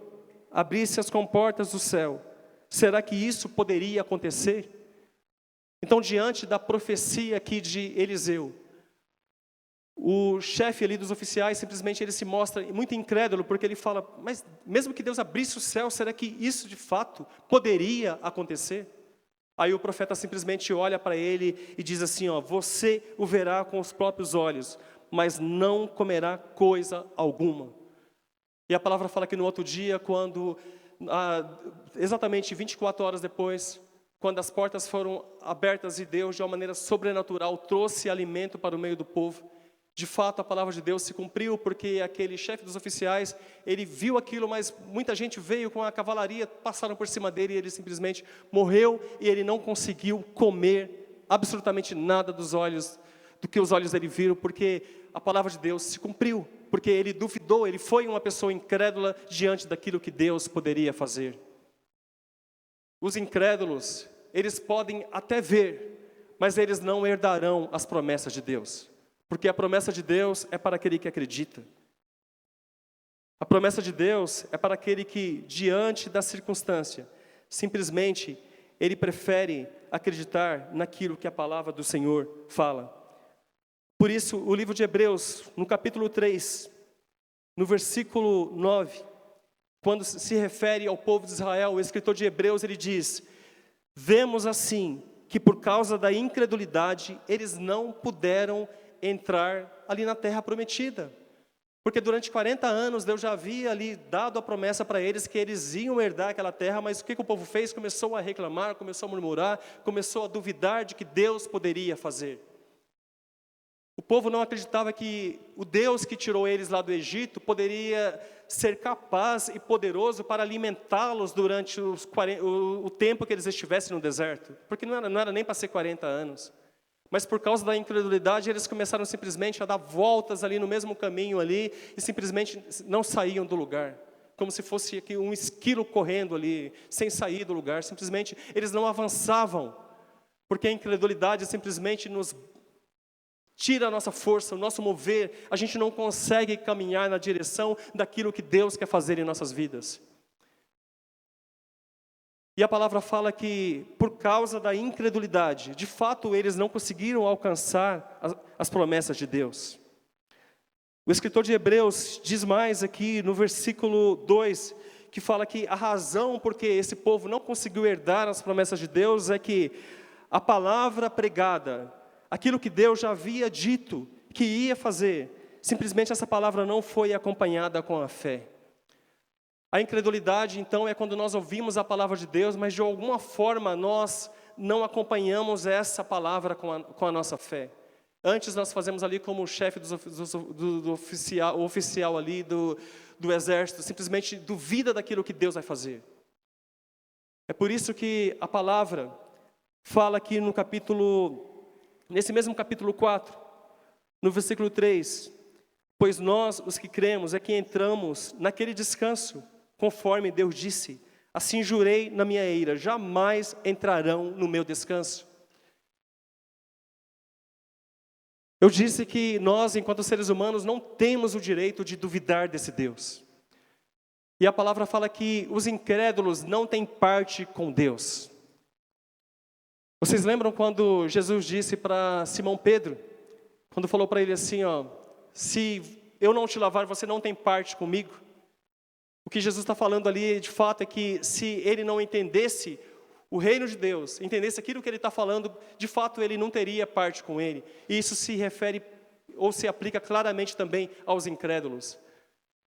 abrisse as comportas do céu, será que isso poderia acontecer? Então, diante da profecia aqui de Eliseu, O chefe ali dos oficiais, simplesmente ele se mostra muito incrédulo, porque ele fala, mas mesmo que Deus abrisse o céu, será que isso de fato poderia acontecer? Aí o profeta simplesmente olha para ele e diz assim, ó, você o verá com os próprios olhos, mas não comerá coisa alguma. E a palavra fala que no outro dia, quando, exatamente 24 horas depois, quando as portas foram abertas e Deus, de uma maneira sobrenatural, trouxe alimento para o meio do povo, de fato a palavra de Deus se cumpriu, porque aquele chefe dos oficiais, ele viu aquilo, mas muita gente veio com a cavalaria, passaram por cima dele e ele simplesmente morreu e ele não conseguiu comer absolutamente nada do que os olhos dele viram, porque a palavra de Deus se cumpriu, porque ele duvidou, ele foi uma pessoa incrédula diante daquilo que Deus poderia fazer. Os incrédulos, eles podem até ver, mas eles não herdarão as promessas de Deus. Porque a promessa de Deus é para aquele que acredita. A promessa de Deus é para aquele que, diante da circunstância, simplesmente ele prefere acreditar naquilo que a palavra do Senhor fala. Por isso, o livro de Hebreus, no capítulo 3, no versículo 9, quando se refere ao povo de Israel, o escritor de Hebreus, ele diz, vemos assim, que por causa da incredulidade, eles não puderam entrar ali na terra prometida. Porque durante 40 anos, Deus já havia ali dado a promessa para eles que eles iam herdar aquela terra, mas o que o povo fez? Começou a reclamar, começou a murmurar, começou a duvidar de que Deus poderia fazer. O povo não acreditava que o Deus que tirou eles lá do Egito poderia ser capaz e poderoso para alimentá-los durante o tempo que eles estivessem no deserto. Porque não era nem para ser 40 anos. Mas por causa da incredulidade, eles começaram simplesmente a dar voltas ali no mesmo caminho ali, e simplesmente não saíam do lugar. Como se fosse aqui um esquilo correndo ali, sem sair do lugar. Simplesmente, eles não avançavam, porque a incredulidade simplesmente nos tira a nossa força, o nosso mover. A gente não consegue caminhar na direção daquilo que Deus quer fazer em nossas vidas. E a palavra fala que, por causa da incredulidade, de fato eles não conseguiram alcançar as promessas de Deus. O escritor de Hebreus diz mais aqui no versículo 2, que fala que a razão por que esse povo não conseguiu herdar as promessas de Deus é que a palavra pregada, aquilo que Deus já havia dito que ia fazer, simplesmente essa palavra não foi acompanhada com a fé. A incredulidade, então, é quando nós ouvimos a palavra de Deus, mas de alguma forma nós não acompanhamos essa palavra com a nossa fé. Antes nós fazemos ali como o chefe o oficial ali do exército, simplesmente duvida daquilo que Deus vai fazer. É por isso que a palavra fala aqui nesse mesmo capítulo 4, no versículo 3, pois nós, os que cremos, é que entramos naquele descanso, conforme Deus disse, assim jurei na minha ira, jamais entrarão no meu descanso. Eu disse que nós, enquanto seres humanos, não temos o direito de duvidar desse Deus. E a palavra fala que os incrédulos não têm parte com Deus. Vocês lembram quando Jesus disse para Simão Pedro, quando falou para ele assim, ó, se eu não te lavar, você não tem parte comigo? O que Jesus está falando ali, de fato, é que se ele não entendesse o reino de Deus, entendesse aquilo que ele está falando, de fato ele não teria parte com ele. E isso se refere, ou se aplica claramente também aos incrédulos.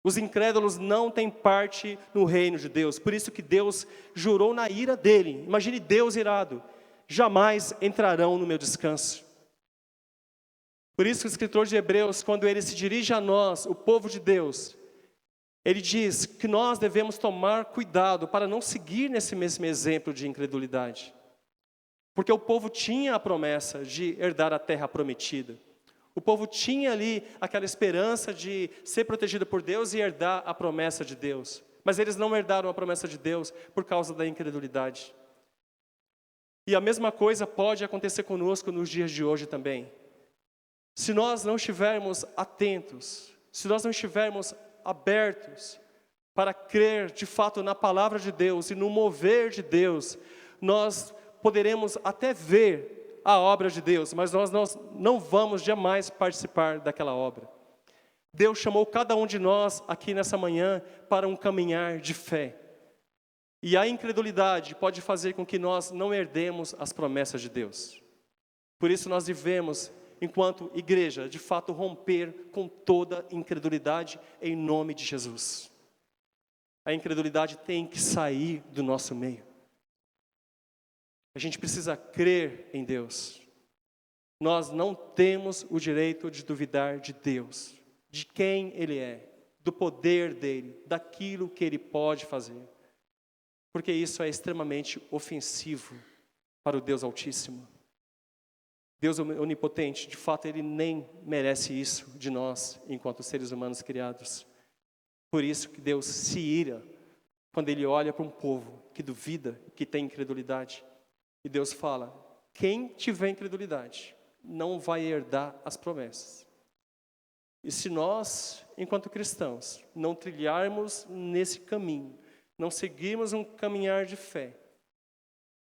Os incrédulos não têm parte no reino de Deus. Por isso que Deus jurou na ira dele. Imagine Deus irado. Jamais entrarão no meu descanso. Por isso que o escritor de Hebreus, quando ele se dirige a nós, o povo de Deus, ele diz que nós devemos tomar cuidado para não seguir nesse mesmo exemplo de incredulidade. Porque o povo tinha a promessa de herdar a terra prometida. O povo tinha ali aquela esperança de ser protegido por Deus e herdar a promessa de Deus. Mas eles não herdaram a promessa de Deus por causa da incredulidade. E a mesma coisa pode acontecer conosco nos dias de hoje também. Se nós não estivermos atentos, se nós não estivermos abertos para crer de fato na palavra de Deus e no mover de Deus, nós poderemos até ver a obra de Deus, mas nós não vamos jamais participar daquela obra. Deus chamou cada um de nós aqui nessa manhã para um caminhar de fé. E a incredulidade pode fazer com que nós não herdemos as promessas de Deus. Por isso nós devemos, enquanto igreja, de fato romper com toda incredulidade em nome de Jesus. A incredulidade tem que sair do nosso meio. A gente precisa crer em Deus. Nós não temos o direito de duvidar de Deus, de quem Ele é, do poder dEle, daquilo que Ele pode fazer. Porque isso é extremamente ofensivo para o Deus Altíssimo. Deus onipotente, de fato, Ele nem merece isso de nós, enquanto seres humanos criados. Por isso que Deus se ira quando Ele olha para um povo que duvida, que tem incredulidade. E Deus fala, quem tiver incredulidade não vai herdar as promessas. E se nós, enquanto cristãos, não trilharmos nesse caminho, não seguirmos um caminhar de fé,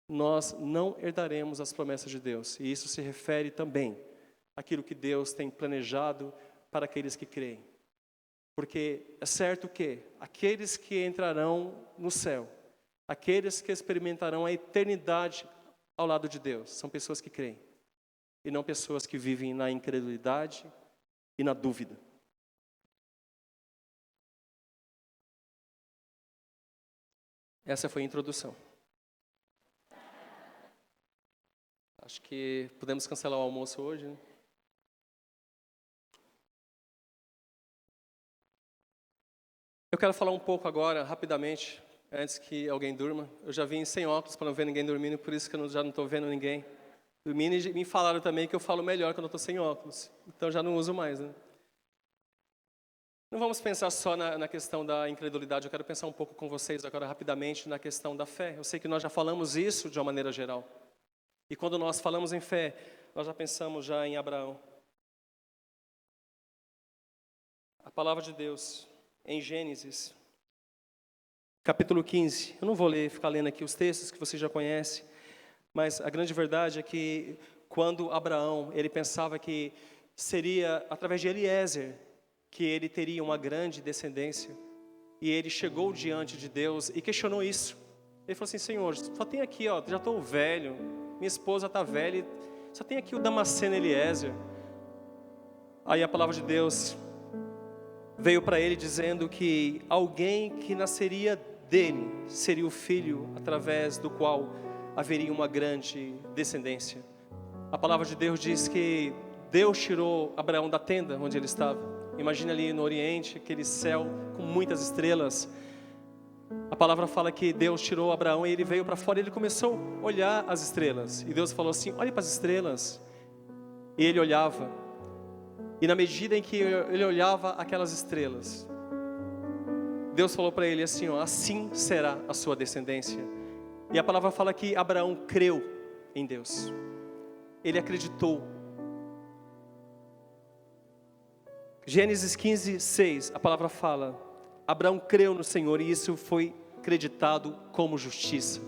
nós não herdaremos as promessas de Deus. E isso se refere também àquilo que Deus tem planejado para aqueles que creem. Porque é certo que aqueles que entrarão no céu, aqueles que experimentarão a eternidade ao lado de Deus, são pessoas que creem. E não pessoas que vivem na incredulidade e na dúvida. Essa foi a introdução. Acho que podemos cancelar o almoço hoje, né? Eu quero falar um pouco agora, rapidamente, antes que alguém durma. Eu já vim sem óculos para não ver ninguém dormindo, por isso que eu já não estou vendo ninguém dormindo. E me falaram também que eu falo melhor quando eu estou sem óculos. Então já não uso mais, né? Não vamos pensar só na questão da incredulidade. Eu quero pensar um pouco com vocês agora, rapidamente, na questão da fé. Eu sei que nós já falamos isso de uma maneira geral. E quando nós falamos em fé, nós já pensamos já em Abraão. A palavra de Deus, em Gênesis, capítulo 15. Eu não vou ficar lendo aqui os textos que você já conhece, mas a grande verdade é que quando Abraão, ele pensava que seria através de Eliezer que ele teria uma grande descendência, e ele chegou diante de Deus e questionou isso. Ele falou assim, Senhor, só tem aqui, já estou velho, minha esposa está velha, só tem aqui o Damasceno Eliezer. Aí a palavra de Deus veio para ele dizendo que alguém que nasceria dele seria o filho através do qual haveria uma grande descendência. A palavra de Deus diz que Deus tirou Abraão da tenda onde ele estava. Imagina ali no Oriente, aquele céu com muitas estrelas. A palavra fala que Deus tirou Abraão e ele veio para fora e ele começou a olhar as estrelas. E Deus falou assim, olhe para as estrelas. E ele olhava. E na medida em que ele olhava aquelas estrelas, Deus falou para ele assim, assim será a sua descendência. E a palavra fala que Abraão creu em Deus. Ele acreditou. Gênesis 15, 6, a palavra fala, Abraão creu no Senhor e isso foi acreditado como justiça.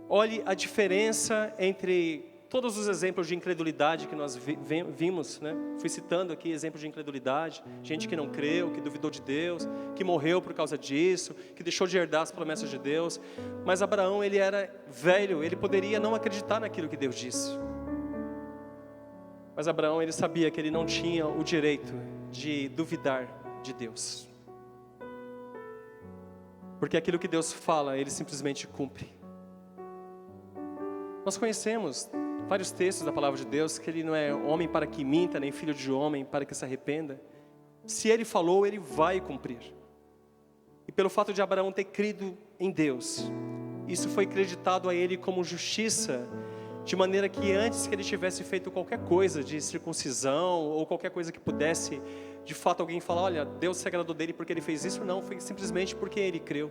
Olhe a diferença entre todos os exemplos de incredulidade que nós vimos, né? Fui citando aqui exemplos de incredulidade, gente que não creu, que duvidou de Deus, que morreu por causa disso, que deixou de herdar as promessas de Deus. Mas Abraão, ele era velho, ele poderia não acreditar naquilo que Deus disse. Mas Abraão, ele sabia que ele não tinha o direito de duvidar de Deus. Porque aquilo que Deus fala, Ele simplesmente cumpre. Nós conhecemos vários textos da palavra de Deus, que Ele não é homem para que minta, nem filho de homem para que se arrependa. Se Ele falou, Ele vai cumprir. E pelo fato de Abraão ter crido em Deus, isso foi acreditado a ele como justiça, de maneira que antes que ele tivesse feito qualquer coisa de circuncisão, ou qualquer coisa que pudesse, de fato alguém falar, olha, Deus se agradou dele porque ele fez isso, não, foi simplesmente porque ele creu.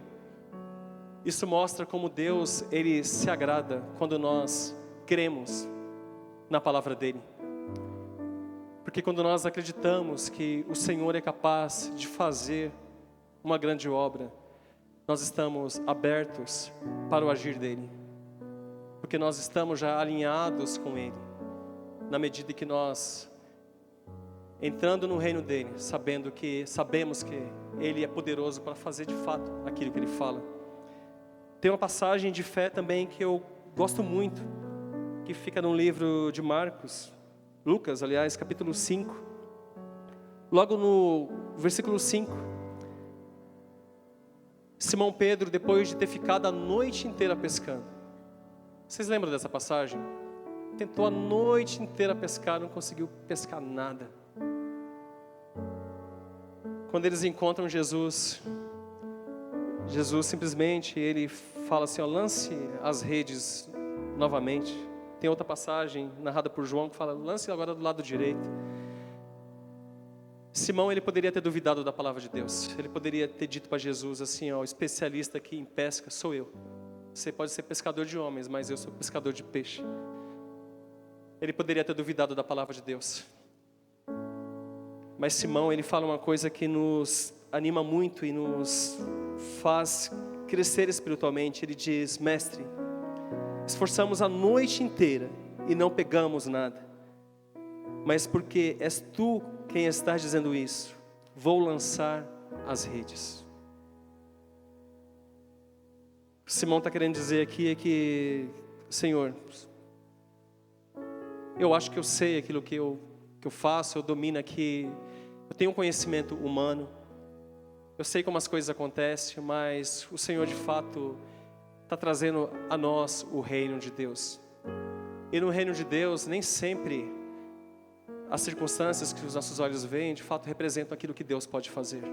Isso mostra como Deus, Ele se agrada quando nós cremos na palavra dEle. Porque quando nós acreditamos que o Senhor é capaz de fazer uma grande obra, nós estamos abertos para o agir dEle. Porque porque nós estamos já alinhados com Ele, na medida que nós, entrando no reino dEle, sabemos que Ele é poderoso para fazer de fato aquilo que Ele fala. Tem uma passagem de fé também que eu gosto muito, que fica no livro de Lucas, aliás, capítulo 5. Logo no versículo 5, Simão Pedro, depois de ter ficado a noite inteira pescando. Vocês lembram dessa passagem? Tentou a noite inteira pescar, não conseguiu pescar nada. Quando eles encontram Jesus simplesmente, ele fala assim, lance as redes novamente. Tem outra passagem narrada por João que fala, lance agora do lado direito. Simão, ele poderia ter duvidado da palavra de Deus. Ele poderia ter dito para Jesus assim, o especialista aqui em pesca sou eu. Você pode ser pescador de homens, mas eu sou pescador de peixe. Ele poderia ter duvidado da palavra de Deus. Mas Simão, ele fala uma coisa que nos anima muito e nos faz crescer espiritualmente. Ele diz, mestre, esforçamos a noite inteira e não pegamos nada. Mas porque és tu quem está dizendo isso, vou lançar as redes. Simão está querendo dizer aqui é que, Senhor, eu acho que eu sei aquilo que eu faço, eu domino aqui, eu tenho um conhecimento humano, eu sei como as coisas acontecem, mas o Senhor de fato está trazendo a nós o reino de Deus. E no reino de Deus, nem sempre as circunstâncias que os nossos olhos veem, de fato representam aquilo que Deus pode fazer.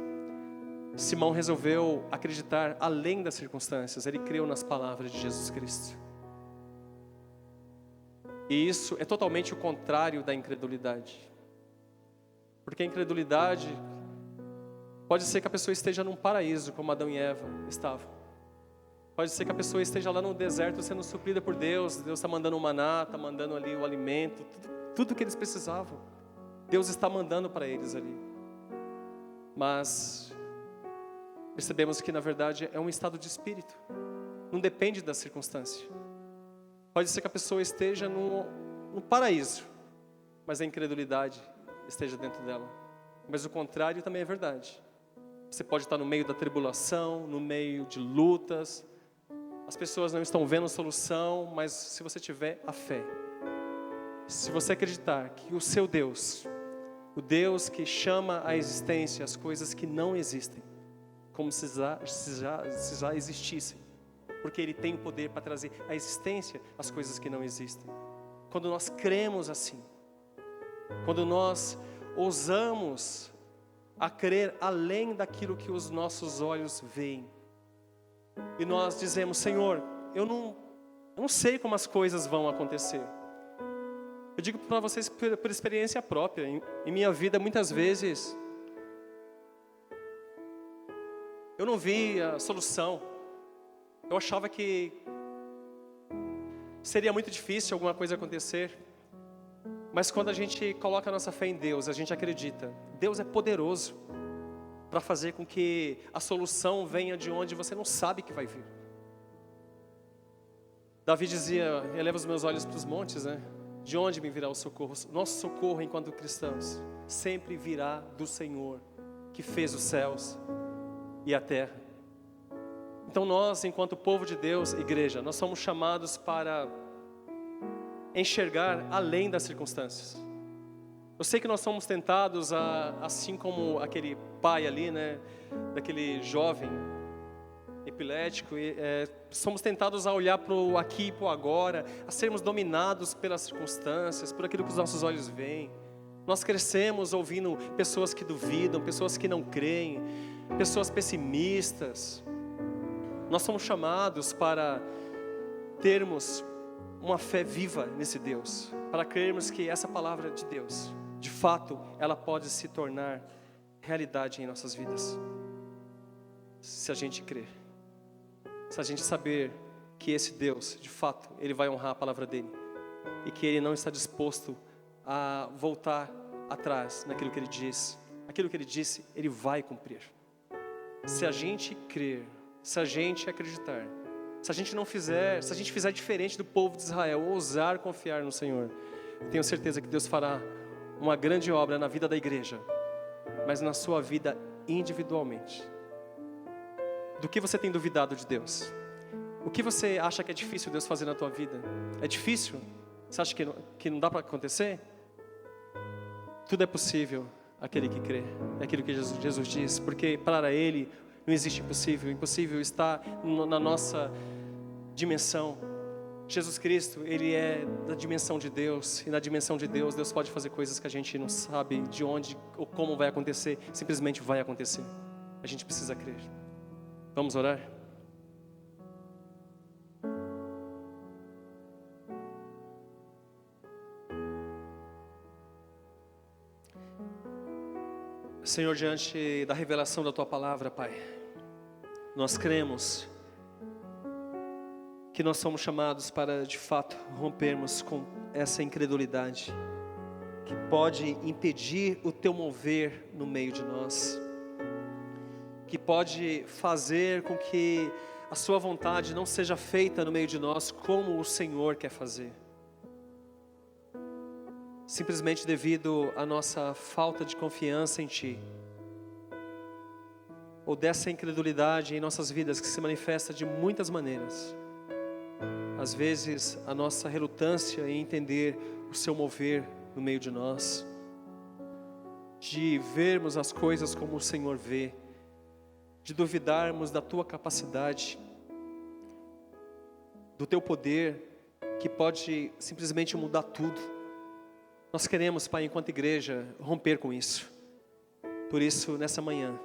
Simão resolveu acreditar além das circunstâncias, ele creu nas palavras de Jesus Cristo. E isso é totalmente o contrário da incredulidade. Porque a incredulidade, pode ser que a pessoa esteja num paraíso, como Adão e Eva estavam. Pode ser que a pessoa esteja lá no deserto sendo suprida por Deus. Deus está mandando o maná, está mandando ali o alimento, tudo que eles precisavam. Deus está mandando para eles ali. Mas percebemos que na verdade é um estado de espírito. Não depende da circunstância. Pode ser que a pessoa esteja no paraíso, mas a incredulidade esteja dentro dela. Mas o contrário também é verdade. Você pode estar no meio da tribulação, no meio de lutas. As pessoas não estão vendo solução, mas se você tiver a fé, se você acreditar que o seu Deus, o Deus que chama à existência as coisas que não existem, como se já existissem, porque Ele tem o poder para trazer à existência as coisas que não existem. Quando nós cremos assim, quando nós ousamos a crer além daquilo que os nossos olhos veem, e nós dizemos, Senhor, eu não sei como as coisas vão acontecer. Eu digo para vocês por experiência própria, em minha vida muitas vezes, eu não vi a solução. Eu achava que seria muito difícil alguma coisa acontecer. Mas quando a gente coloca a nossa fé em Deus, a gente acredita, Deus é poderoso para fazer com que a solução venha de onde você não sabe que vai vir. Davi dizia, eleva os meus olhos para os montes, né? De onde me virá o socorro? Nosso socorro enquanto cristãos sempre virá do Senhor, que fez os céus e a terra. Então nós, enquanto povo de Deus, igreja, nós somos chamados para enxergar além das circunstâncias. Eu sei que nós somos tentados assim como aquele pai ali, né, daquele jovem epilético, somos tentados a olhar para o aqui e para o agora, a sermos dominados pelas circunstâncias, por aquilo que os nossos olhos veem. Nós crescemos ouvindo pessoas que duvidam, pessoas que não creem, pessoas pessimistas. Nós somos chamados para termos uma fé viva nesse Deus, para crermos que essa palavra de Deus, de fato, ela pode se tornar realidade em nossas vidas. Se a gente crer, se a gente saber que esse Deus, de fato, Ele vai honrar a palavra dEle, e que Ele não está disposto a voltar atrás naquilo que Ele diz. Aquilo que Ele disse, Ele vai cumprir. Se a gente crer, se a gente acreditar, Se a gente não fizer, se a gente fizer diferente do povo de Israel, ousar confiar no Senhor, eu tenho certeza que Deus fará uma grande obra na vida da igreja, mas na sua vida individualmente. Do que você tem duvidado de Deus? O que você acha que é difícil Deus fazer na tua vida? É difícil? Você acha que não dá para acontecer? Tudo é possível aquele que crê. É aquilo que Jesus diz, porque para Ele não existe impossível. O impossível está na nossa dimensão. Jesus Cristo, Ele é da dimensão de Deus, e na dimensão de Deus, Deus pode fazer coisas que a gente não sabe de onde ou como vai acontecer, simplesmente vai acontecer. A gente precisa crer. Vamos orar? Senhor, diante da revelação da Tua Palavra, Pai, nós cremos que nós somos chamados para, de fato, rompermos com essa incredulidade que pode impedir o Teu mover no meio de nós, que pode fazer com que a Sua vontade não seja feita no meio de nós como o Senhor quer fazer, simplesmente devido à nossa falta de confiança em Ti, ou dessa incredulidade em nossas vidas que se manifesta de muitas maneiras. Às vezes a nossa relutância em entender o Seu mover no meio de nós, de vermos as coisas como o Senhor vê, de duvidarmos da Tua capacidade, do Teu poder que pode simplesmente mudar tudo. Nós queremos, Pai, enquanto igreja, romper com isso. Por isso, nessa manhã,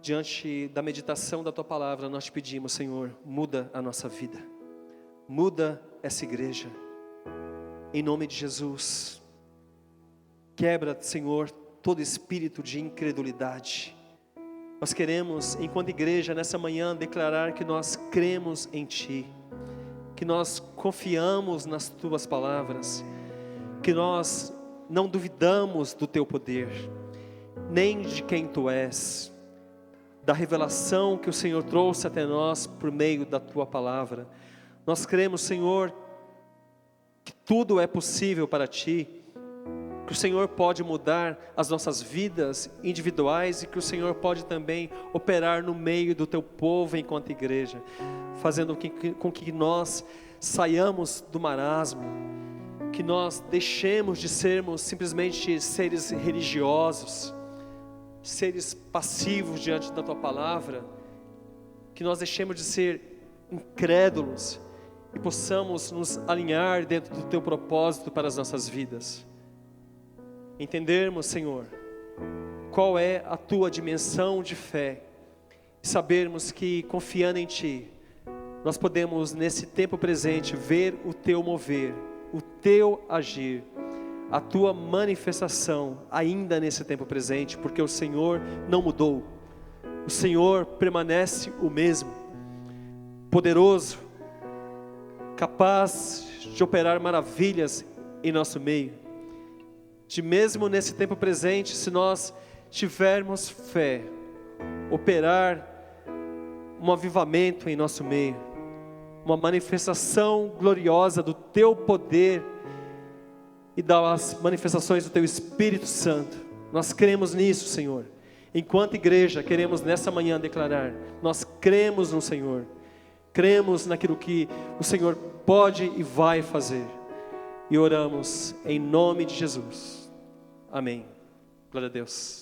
diante da meditação da Tua Palavra, nós te pedimos, Senhor, muda a nossa vida, muda essa igreja, em nome de Jesus. Quebra, Senhor, todo espírito de incredulidade. Nós queremos, enquanto igreja, nessa manhã, declarar que nós cremos em Ti, que nós confiamos nas Tuas palavras, que nós não duvidamos do Teu poder, nem de quem Tu és, da revelação que o Senhor trouxe até nós por meio da Tua palavra. Nós cremos, Senhor, que tudo é possível para Ti, que o Senhor pode mudar as nossas vidas individuais e que o Senhor pode também operar no meio do Teu povo enquanto igreja, fazendo com que nós saiamos do marasmo, que nós deixemos de sermos simplesmente seres religiosos, seres passivos diante da Tua palavra, que nós deixemos de ser incrédulos e possamos nos alinhar dentro do Teu propósito para as nossas vidas. Entendermos, Senhor, qual é a Tua dimensão de fé e sabermos que, confiando em Ti, nós podemos nesse tempo presente ver o Teu mover, o Teu agir, a Tua manifestação ainda nesse tempo presente, porque o Senhor não mudou, o Senhor permanece o mesmo, poderoso, capaz de operar maravilhas em nosso meio, de mesmo nesse tempo presente, se nós tivermos fé, operar um avivamento em nosso meio, uma manifestação gloriosa do Teu poder e das manifestações do Teu Espírito Santo. Nós cremos nisso, Senhor. Enquanto igreja, queremos nessa manhã declarar, nós cremos no Senhor, cremos naquilo que o Senhor pode e vai fazer, e oramos em nome de Jesus. Amém. Glória a Deus.